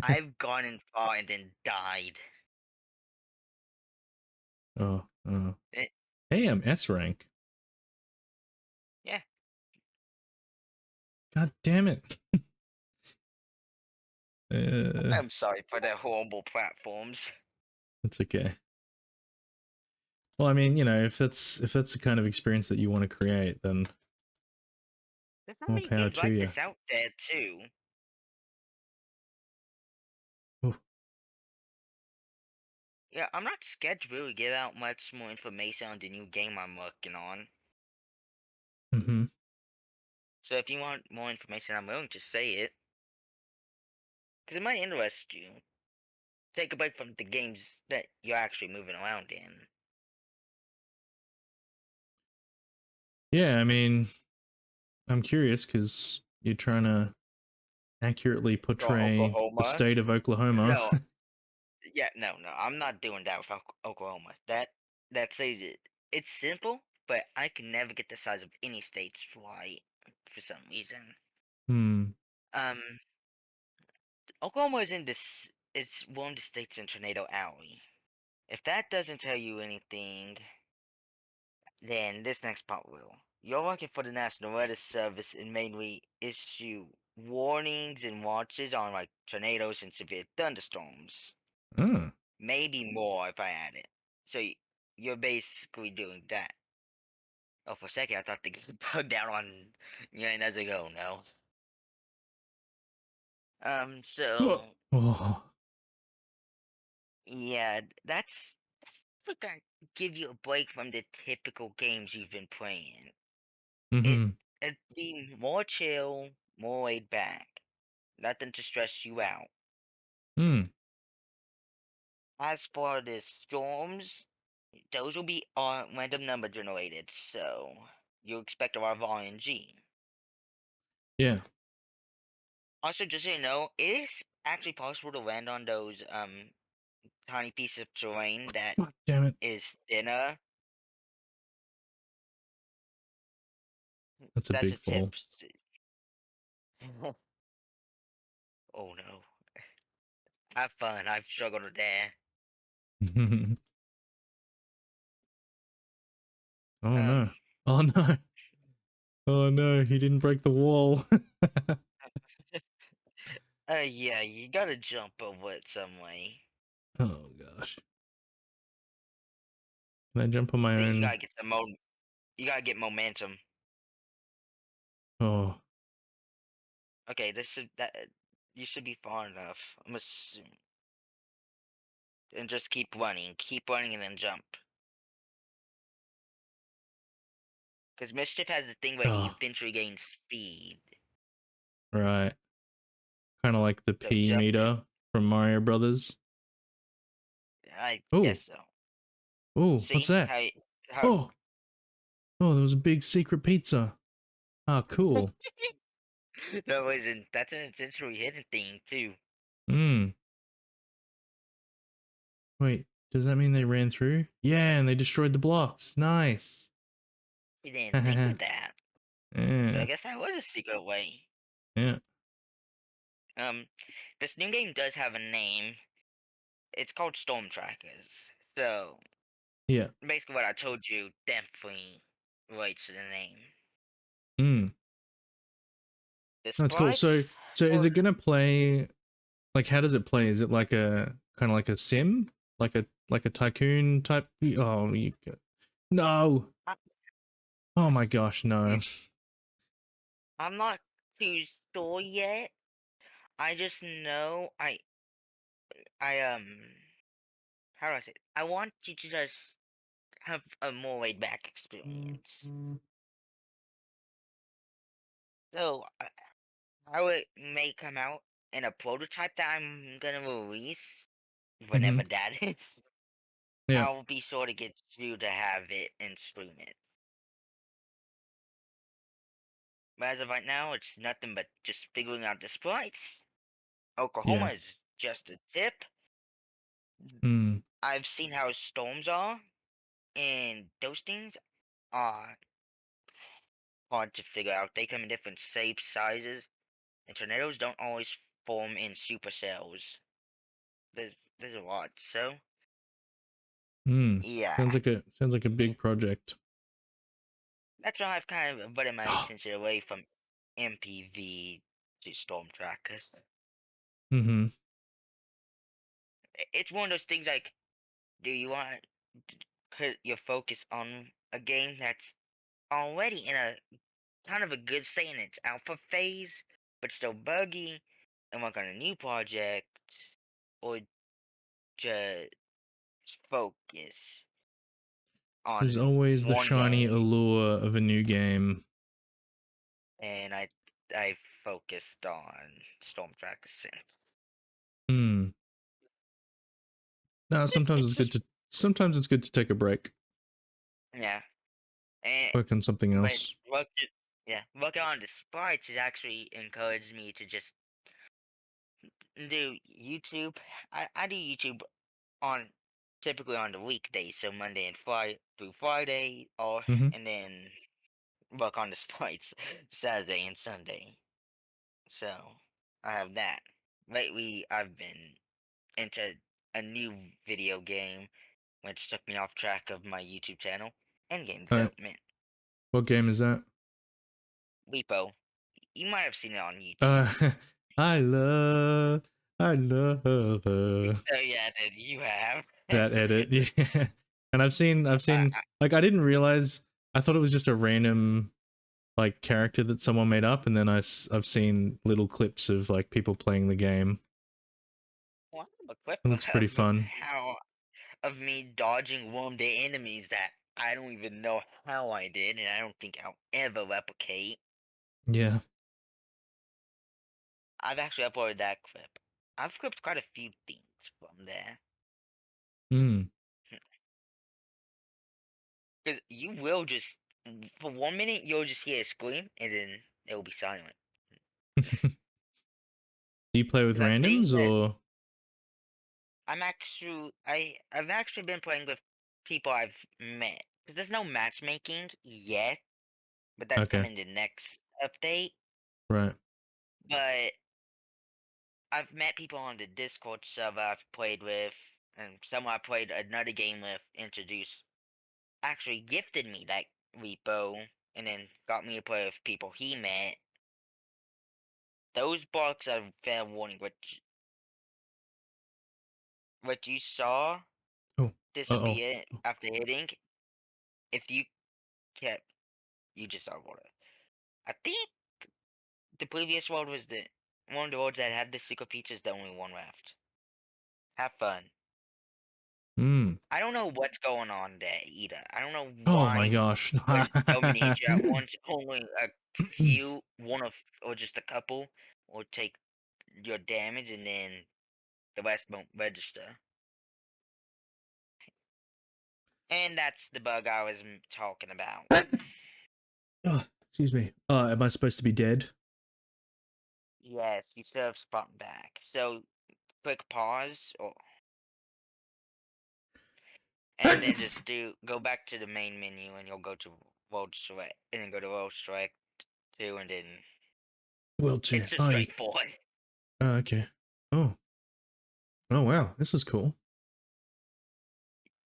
S6: I've gone in far and then died.
S1: Oh. Oh.
S6: Eh,
S1: Hey, I'm S rank.
S6: yeah,
S1: God damn it.
S6: I'm sorry for the horrible platforms.
S1: It's okay. Well, I mean, if that's the kind of experience that you want to create, then
S6: There's not
S1: more
S6: many
S1: power
S6: games
S1: to
S6: like
S1: you.
S6: this out there, too.
S1: Ooh.
S6: Yeah, I'm not scared to really give out much more information on the new game I'm working on.
S1: Mm-hmm.
S6: So if you want more information, I'm willing to say it. Because it might interest you. Take a break from the games that you're actually moving around in.
S1: Yeah, I mean, I'm curious because you're trying to accurately
S6: Or
S1: portray the
S6: Oklahoma.
S1: state of Oklahoma.
S6: No, yeah, no, I'm not doing that with Oklahoma. That's it's simple, but I can never get the size of any state's right for some reason.
S1: Hmm.
S6: Um, Oklahoma is in this. It's one of the states in Tornado Alley. If that doesn't tell you anything, then this next part will. You're working for the National Weather Service and mainly issue warnings and watches on like tornadoes and severe thunderstorms.
S1: Oh.
S6: Maybe more if I add it. So you're basically doing that. Oh, for a second I thought the game bugged out on. Yeah, and as I go, no. So
S1: Oh. Oh.
S6: yeah, that's what gonna give you a break from the typical games you've been playing. It
S1: Mm-hmm.
S6: it'd be more chill, more laid back, nothing to stress you out.
S1: Hmm.
S6: As for the storms, those will be random number generated, so you expect a lot of RNG.
S1: Yeah.
S6: Also, just so you know, it is actually possible to land on those tiny piece of terrain that
S1: God damn it.
S6: is thinner.
S1: That's a
S6: That's
S1: big
S6: a tip.
S1: fall.
S6: Oh no. Have fun. I've struggled with that.
S1: Oh no.
S6: Um.
S1: Oh no. Oh no, he didn't break the wall.
S6: Yeah, you gotta jump over it some way.
S1: Oh gosh. Can I jump on my
S6: You
S1: own?
S6: gotta get you gotta get momentum.
S1: Oh,
S6: Okay, you should be far enough. I'm assuming. And just keep running, and then jump. Because Mischief has the thing where he
S1: oh,
S6: eventually gains speed.
S1: right. Kind of like the
S6: So
S1: P
S6: jump it.
S1: meter from Mario Brothers.
S6: I
S1: Oh,
S6: guess so.
S1: oh, what's
S6: See
S1: that?
S6: how
S1: Oh, oh, there was a big secret pizza. Ah, cool.
S6: that's an intentionally hidden thing too.
S1: Hmm. Wait, does that mean they ran through? Yeah, and they destroyed the blocks. Nice.
S6: He didn't think of that. So I
S1: Yeah,
S6: guess that was a secret way.
S1: yeah,
S6: This new game does have a name. It's called Storm Trackers. So
S1: yeah.
S6: basically, what I told you definitely relates to the name.
S1: Hmm.
S6: The
S1: That's cool. So,
S6: sprites
S1: so is
S6: for
S1: it gonna play? Like, how does it play? Is it like a kind of like a sim, like a tycoon type? Oh, you got, no!
S6: I,
S1: Oh my gosh, no!
S6: I'm not too sure yet. I just know I how do I say it? I want you to just have a more laid back experience. So how it may come out in a prototype that I'm gonna release
S1: Mm-hmm.
S6: whenever that is.
S1: Yeah,
S6: I'll be sure to get you to have it and stream it. But as of right now, it's nothing but just figuring out the sprites. Oklahoma
S1: yeah.
S6: is just a tip.
S1: Hmm.
S6: I've seen how storms are, and those things are hard to figure out. They come in different shapes, sizes, and tornadoes don't always form in supercells. There's a lot. So
S1: Hmm.
S6: yeah,
S1: Sounds like a big project.
S6: that's why I've kind of averted my attention away from MPV to storm trackers.
S1: Mm-hmm.
S6: It's one of those things like, do you want to put your focus on a game that's already in a kind of a good state in its alpha phase, but still buggy, and work on a new project, or just focus
S1: There's
S6: on
S1: always the
S6: one
S1: shiny
S6: game?
S1: allure of a new game.
S6: And I focused on Storm Tracker since.
S1: Hmm. No,
S6: It's just
S1: sometimes it's good to take a break,
S6: yeah, and
S1: work on something
S6: but
S1: else.
S6: working on the sprites has actually encouraged me to just do YouTube. I do YouTube on typically on the weekdays, so Monday and Friday through Friday, or
S1: Mm-hmm.
S6: and then work on the sprites Saturday and Sunday. So I have that. Lately, I've been into a new video game, which took me off track of my YouTube channel and game
S1: Oh,
S6: development.
S1: what game is that?
S6: Repo. You might have seen it on YouTube.
S1: Uh, I love, I love
S6: Oh yeah, then you have.
S1: that edit. Yeah, and
S6: I,
S1: I've seen. Like, I didn't realize. I thought it was just a random like character that someone made up, and then I've seen little clips of like people playing the game.
S6: I have a clip
S1: It looks pretty
S6: of
S1: fun.
S6: how of me dodging wounded enemies that I don't even know how I did, and I don't think I'll ever replicate.
S1: Yeah.
S6: I've actually uploaded that clip. I've clipped quite a few things from there.
S1: Hmm.
S6: Because you will just, for 1 minute, you'll just hear a scream, and then it will be silent.
S1: Do you play with
S6: Because I think
S1: randoms
S6: that
S1: or?
S6: I've actually been playing with people I've met. Because there's no matchmaking yet, but that's
S1: Okay.
S6: coming the next update.
S1: Right.
S6: But I've met people on the Discord server I've played with, and someone I played another game with actually gifted me that repo, and then got me to play with people he met. Those blocks are fair warning. What you saw
S1: Oh. Uh oh.
S6: disappear after hitting if you kept, you just saw water. I think the previous world was the one of the worlds that had the secret features. The only one left. Have fun.
S1: Hmm.
S6: I don't know what's going on there either. I don't know
S1: Oh my
S6: why
S1: gosh.
S6: there's so many ninja at once. Only a few, or just a couple, will take your damage, and then the rest won't register. And that's the bug I was talking about.
S1: Oh, excuse me. Am I supposed to be dead?
S6: Yes, you still have spot back. So click pause, and then just go back to the main menu, and you'll go to World Select, and then go to World Select 2, and then
S1: Well, too.
S6: it's just
S1: Oh,
S6: straightforward.
S1: okay. Oh. Oh wow, this is cool.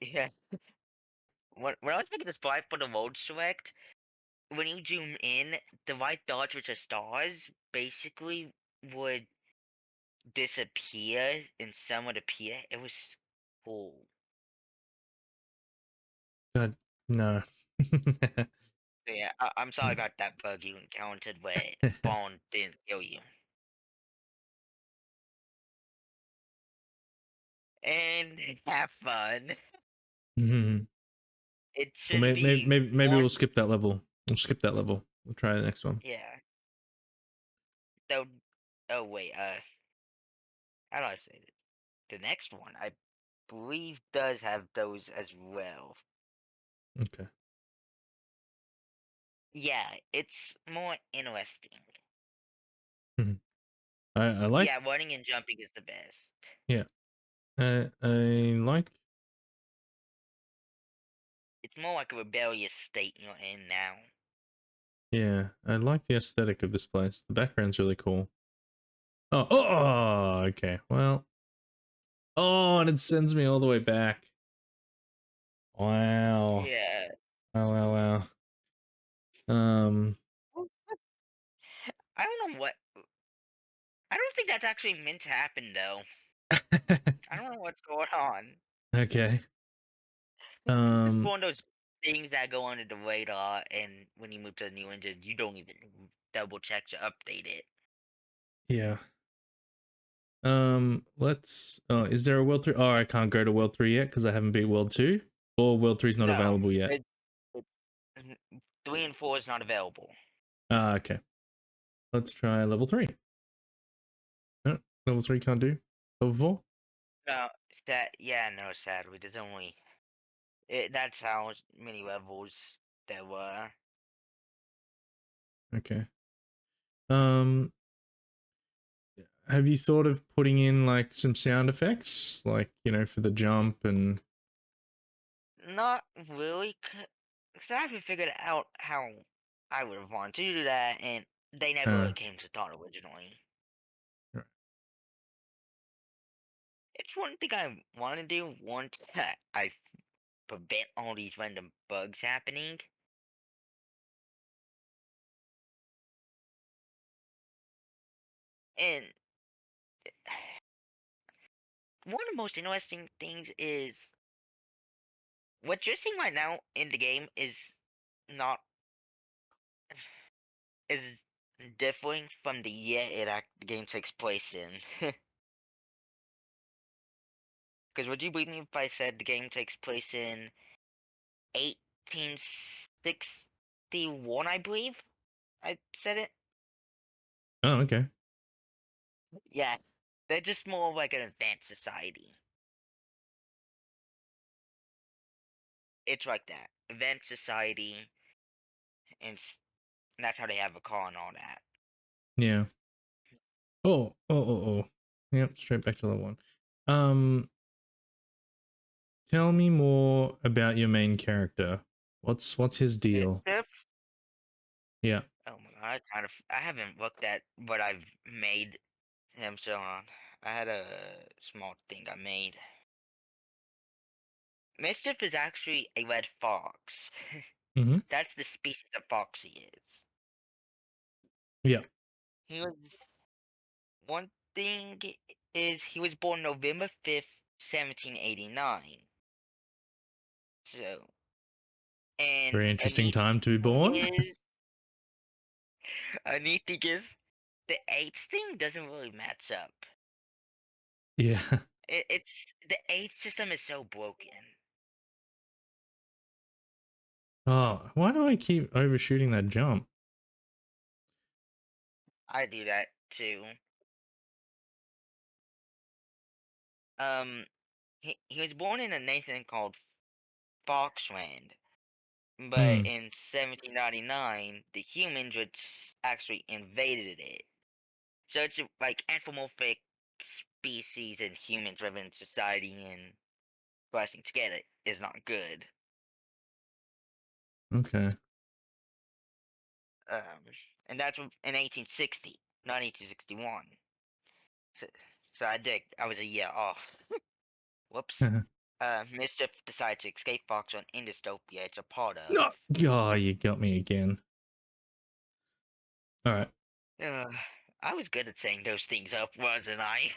S6: Yeah. When I was making this slide for the World Select, when you zoom in, the white dots which are stars basically would disappear and some would appear. It was cool.
S1: God, no.
S6: So yeah, I'm sorry about that bug you encountered where Bond didn't kill you. And have fun.
S1: Mhm.
S6: It
S1: Well,
S6: should be
S1: maybe we'll
S6: one.
S1: skip that level. We'll skip that level. We'll try the next one.
S6: Yeah. So, oh wait, how do I say this? The next one, I believe, does have those as well.
S1: Okay.
S6: Yeah, it's more interesting.
S1: I like.
S6: Yeah, running and jumping is the best.
S1: Yeah. I like.
S6: It's more like a rebellious state you're in now.
S1: Yeah, I like the aesthetic of this place. The background's really cool. Oh, okay. Well. Oh, and it sends me all the way back. Wow.
S6: Yeah.
S1: Wow, wow, wow.
S6: I don't know what. I don't think that's actually meant to happen, though. I don't know what's going on.
S1: Okay.
S6: This is just one of those things that go under the radar, and when you move to a new engine, you don't even double check to update it.
S1: Yeah. Let's. Oh, is there a World 3? Oh, I can't go to World 3 yet because I haven't beat World 2. Or World 3 is not
S6: No,
S1: available yet.
S6: it, 3 and 4 is not available.
S1: Ah, okay. Let's try level 3. No, level 3 can't do. Level 4?
S6: No, no, sadly, there's only. That's how many levels there were.
S1: Okay. Have you thought of putting in like some sound effects? Like, you know, for the jump and...
S6: Not really, because I haven't figured out how I would have wanted to do that, and they never really came to thought originally.
S1: Right.
S6: It's one thing I want to do once I prevent all these random bugs happening. And one of the most interesting things is what you're seeing right now in the game is not is differing from the year the game takes place in. Because would you believe me if I said the game takes place in 1861, I believe? I said it?
S1: Oh, okay.
S6: Yeah. They're just more like an advanced society. It's like that. Advanced society, and that's how they have a car and all that.
S1: Yeah. Oh. Yep, straight back to level 1. Tell me more about your main character. What's his deal?
S6: Mischief?
S1: Yeah.
S6: Oh my god, I haven't looked at what I've made him, so I had a small thing I made. Mischief is actually a red fox.
S1: Mm-hmm.
S6: That's the species of fox he is.
S1: Yeah.
S6: He was one thing is he was born November 5th, 1789. So And
S1: Very interesting time to be born.
S6: I need to just the age thing doesn't really match up.
S1: Yeah.
S6: It's the age system is so broken.
S1: Oh, why do I keep overshooting that jump?
S6: I do that too. Um, he was born in a nation called Foxland, but
S1: Hmm.
S6: in 1799, the humans which actually invaded it. So it's like anthropomorphic species and human-driven society, and rising together is not good.
S1: Okay.
S6: Um, and that's in 1860, not 1861. So, so I was a year off. Whoops. Mischief decides to escape Foxland in dystopia it's a part of.
S1: No. Oh, you got me again. All right.
S6: Uh, I was good at saying those things up, wasn't I?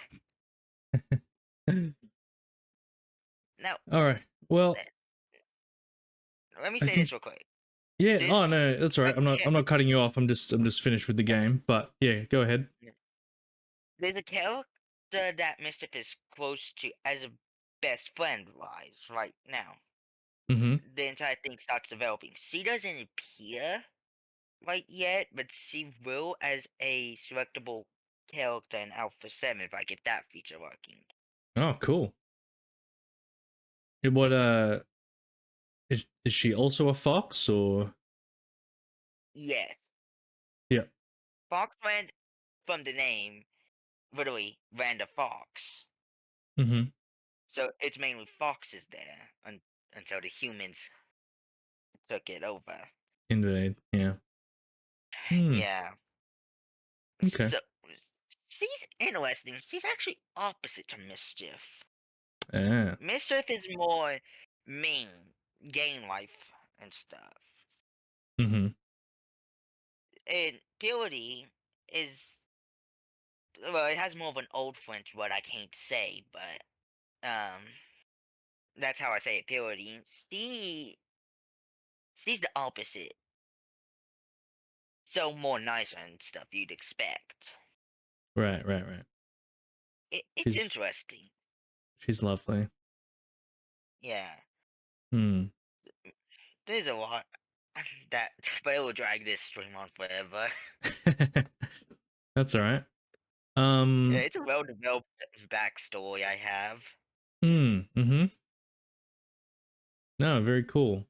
S6: Now,
S1: All right. Well,
S6: let me
S1: I
S6: say
S1: think
S6: this real quick.
S1: yeah.
S6: This
S1: Oh no, that's all right.
S6: the
S1: I'm not cutting you off. I'm just finished with the game. But yeah, go ahead.
S6: there's a character that Mischief is close to as a best friend wise right now.
S1: Mm-hmm.
S6: The entire thing starts developing. She doesn't appear right yet, but she will as a selectable character in Alpha 7 if I get that feature working.
S1: Oh, cool. What is she also a fox or?
S6: Yes.
S1: Yeah.
S6: Foxland, from the name, literally ran a fox.
S1: Mm-hmm.
S6: So it's mainly foxes there until the humans took it over.
S1: Invade. Yeah. Hmm.
S6: Yeah.
S1: Okay.
S6: So she's interesting. She's actually opposite to Mischief.
S1: Ah.
S6: Mischief is more mean, game life and stuff.
S1: Mm-hmm.
S6: And Purity is well, it has more of an old French word I can't say, but that's how I say it. Purity. She's the opposite. So more nicer and stuff you'd expect.
S1: Right. Right. Right.
S6: It's
S1: She's
S6: interesting.
S1: she's lovely.
S6: Yeah.
S1: Hmm.
S6: There's a lot that, but it will drag this stream on forever.
S1: That's all right.
S6: Yeah, it's a well developed backstory I have.
S1: Mm-hmm. No, very cool.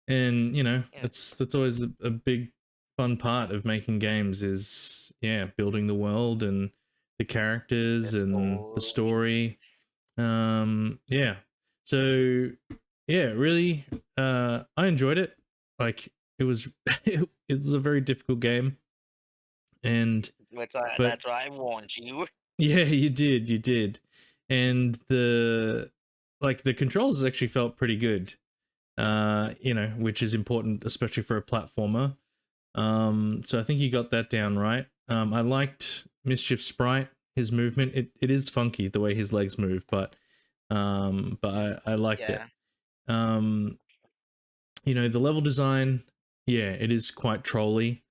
S1: And you know,
S6: Yeah,
S1: that's always a big fun part of making games is yeah, building the world and the characters
S6: the
S1: and the
S6: story.
S1: story. Yeah. So yeah, really I enjoyed it. Like it was it was a very difficult game. And but
S6: That's why I warned you.
S1: yeah, you did. And the controls actually felt pretty good. You know, which is important, especially for a platformer. So I think you got that down right. I liked Mischief Sprite, his movement. It is funky the way his legs move, but I liked it.
S6: Yeah.
S1: You know, the level design, yeah, it is quite trolly.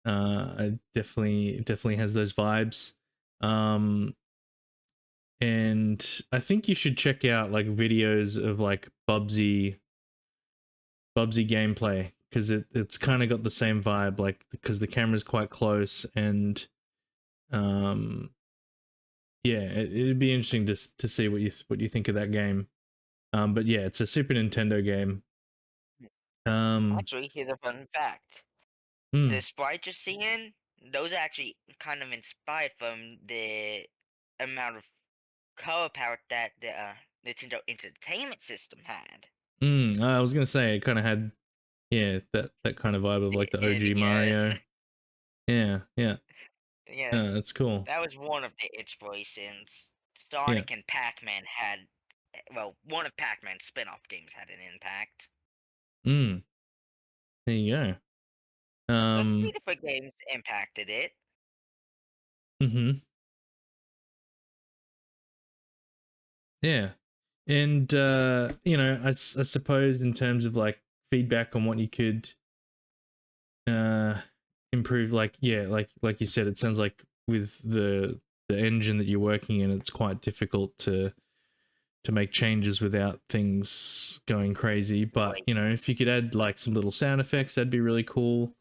S1: It definitely has those vibes. And I think you should check out like videos of like Bubsy gameplay because it's kind of got the same vibe, like because the camera's quite close and yeah, it'd be interesting to see what you think of that game. But yeah, it's a Super Nintendo game.
S6: Actually, here's a fun fact. The
S1: Mm,
S6: sprites you're seeing, those are actually kind of inspired from the amount of color palette that the Nintendo Entertainment System had.
S1: I was gonna say it kind of had yeah that kind of vibe of like the OG
S6: Yes.
S1: Mario. Yeah, yeah,
S6: Yeah,
S1: that's cool.
S6: that was one of the inspirations.
S1: Yeah.
S6: Sonic and Pac-Man had, well, one of Pac-Man's spin-off games had an impact.
S1: Mm, there you go.
S6: But three different games impacted it.
S1: Mm-hmm. Yeah. And you know, I suppose in terms of like feedback on what you could improve. Like like you said, it sounds like with the engine that you're working in, it's quite difficult to make changes without things going crazy. But you know, if you could add like some little sound effects, that'd be really cool.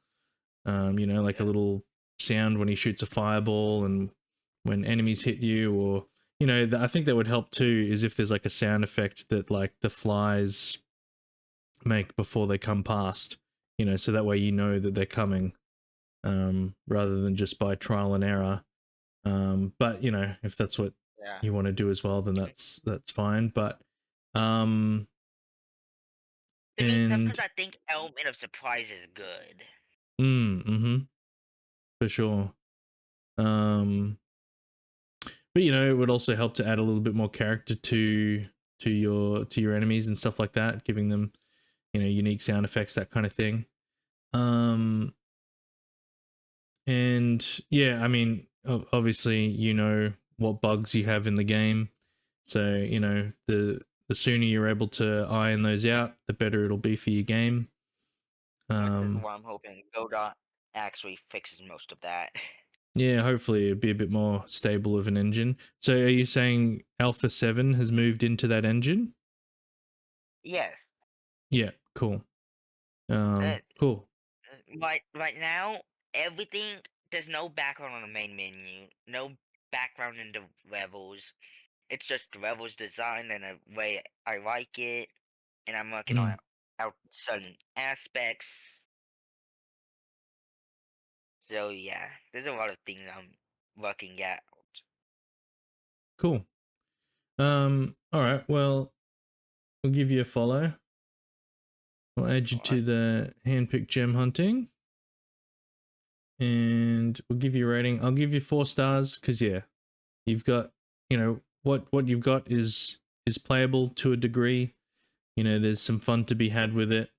S1: You know, like a little sound when he shoots a fireball and when enemies hit you, or you know, I think that would help too, is if there's like a sound effect that like the flies make before they come past, you know, so that way you know that they're coming, rather than just by trial and error. But you know, if that's what you want to do as well, then that's fine. But
S6: To me,
S1: and
S6: sometimes I think element of surprise is good.
S1: for sure. But you know, it would also help to add a little bit more character to your enemies and stuff like that, giving them, you know, unique sound effects, that kind of thing. And yeah, I mean, obviously, you know what bugs you have in the game, so you know the sooner you're able to iron those out, the better it'll be for your game.
S6: Which is why I'm hoping Godot actually fixes most of that.
S1: Yeah, hopefully it'll be a bit more stable of an engine. So are you saying Alpha 7 has moved into that engine?
S6: Yes.
S1: Yeah, cool. Cool.
S6: Right now, everything, there's no background on the main menu, no background in the levels. It's just the levels design and the way I like it, and I'm working on out certain aspects. So yeah, there's a lot of things I'm working out.
S1: Cool. All right, well, we'll give you a follow. We'll add you to the handpicked gem hunting. And we'll give you a rating. I'll give you 4 stars because yeah, you've got, you know, what you've got is playable to a degree. You know, there's some fun to be had with it.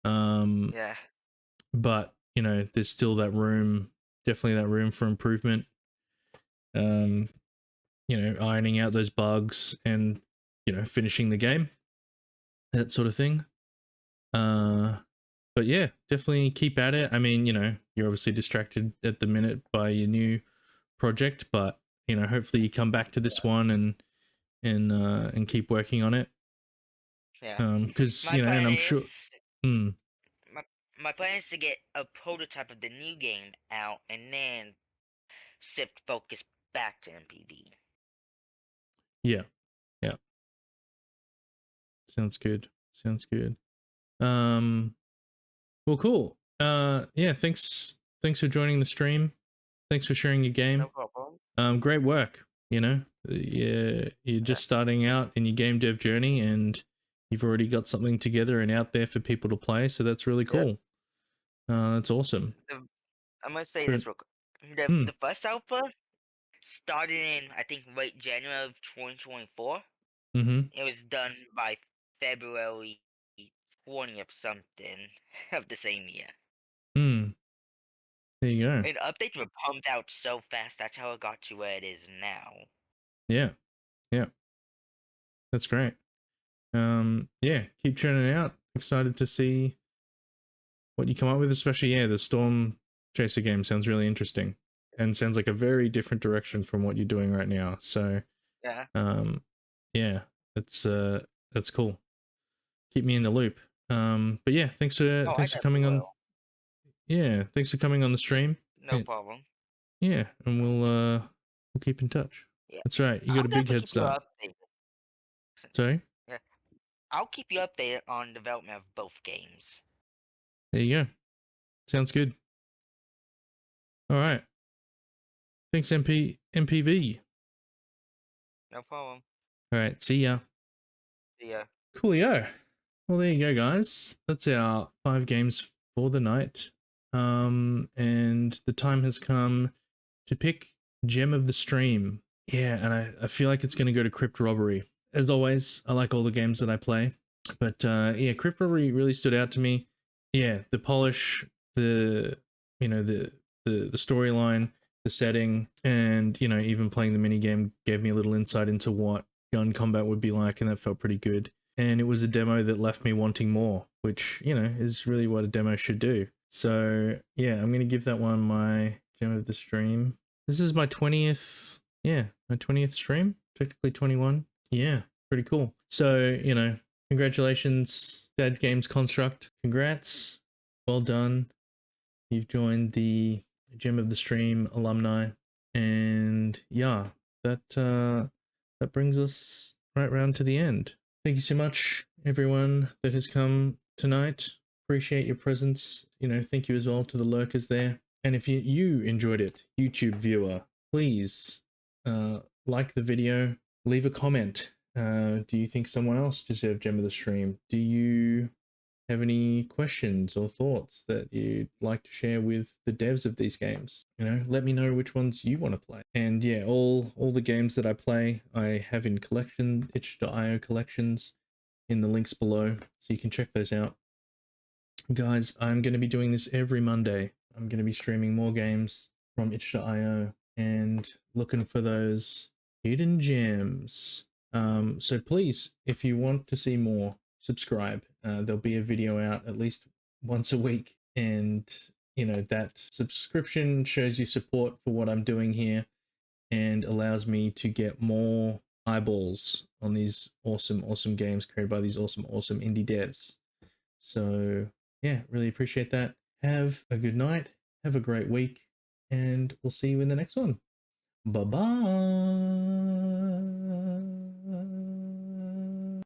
S6: Yeah.
S1: But you know, there's still that room, definitely that room for improvement. You know, ironing out those bugs and, you know, finishing the game, that sort of thing. But yeah, definitely keep at it. I mean, you know, you're obviously distracted at the minute by your new project, but you know, hopefully you come back to this one and keep working on it.
S6: Yeah.
S1: Because
S6: My
S1: you know, and
S6: plan
S1: I'm
S6: is
S1: sure.
S6: my plan is to get a prototype of the new game out and then shift focus back to MPV.
S1: Yeah, yeah. Sounds good. Sounds good. Well, cool. Yeah. Thanks for joining the stream. Thanks for sharing your game.
S6: No problem.
S1: Great work. You know, yeah, you're just starting out in your game dev journey, and you've already got something together and out there for people to play. So that's really cool. That's awesome.
S6: I'm gonna say this real quick. The first alpha started in, I think, late January of 2024. It was done by February 20th something of the same year.
S1: There you go.
S6: And updates were pumped out so fast. That's how it got to where it is now.
S1: Yeah, yeah. That's great. Yeah, keep churning out. Excited to see what you come up with, especially the Storm Chaser game sounds really interesting and sounds like a very different direction from what you're doing right now. So
S6: yeah,
S1: that's cool. Keep me in the loop. But yeah, thanks for coming on. Yeah, thanks for coming on the stream.
S6: No problem.
S1: Yeah, and we'll keep in touch. Yeah. That's right. You got a big head start. Sorry?
S6: Yeah. I'll keep you updated on development of both games.
S1: There you go. Sounds good. All right. Thanks, MPV.
S6: No problem.
S1: All right. See ya.
S6: See ya.
S1: Coolio. Well, there you go, guys. That's our 5 games for the night. And the time has come to pick Gem of the Stream. Yeah, and I feel like it's going to go to Crypt Robbery. As always, I like all the games that I play. But yeah, Crypt Robbery really stood out to me. Yeah, the polish, the storyline, the setting, and even playing the minigame gave me a little insight into what gun combat would be like, and that felt pretty good. and it was a demo that left me wanting more, which, you know, is really what a demo should do. So yeah, I'm going to give that one my gem of the stream. This is my 20th, yeah, my 20th stream, technically 21. Yeah, pretty cool. So, you know, congratulations, Dad Games Construct. Congrats. Well done. You've joined the Gem of the Stream alumni. And yeah, that brings us right round to the end. Thank you so much, everyone that has come tonight. Appreciate your presence. You know, thank you as well to the lurkers there. And if you enjoyed it, YouTube viewer, please like the video, leave a comment. Do you think someone else deserved Gem of the Stream? Do you have any questions or thoughts that you'd like to share with the devs of these games? You know, let me know which ones you want to play. And yeah, all the games that I play, I have in collection, itch.io collections in the links below, so you can check those out. Guys, I'm going to be doing this every Monday. I'm going to be streaming more games from itch.io and looking for those hidden gems. So please, if you want to see more, subscribe. There'll be a video out at least once a week, and you know, that subscription shows you support for what I'm doing here and allows me to get more eyeballs on these awesome games created by these awesome indie devs. So yeah, really appreciate that. Have a good night, have a great week, and we'll see you in the next one. Bye bye.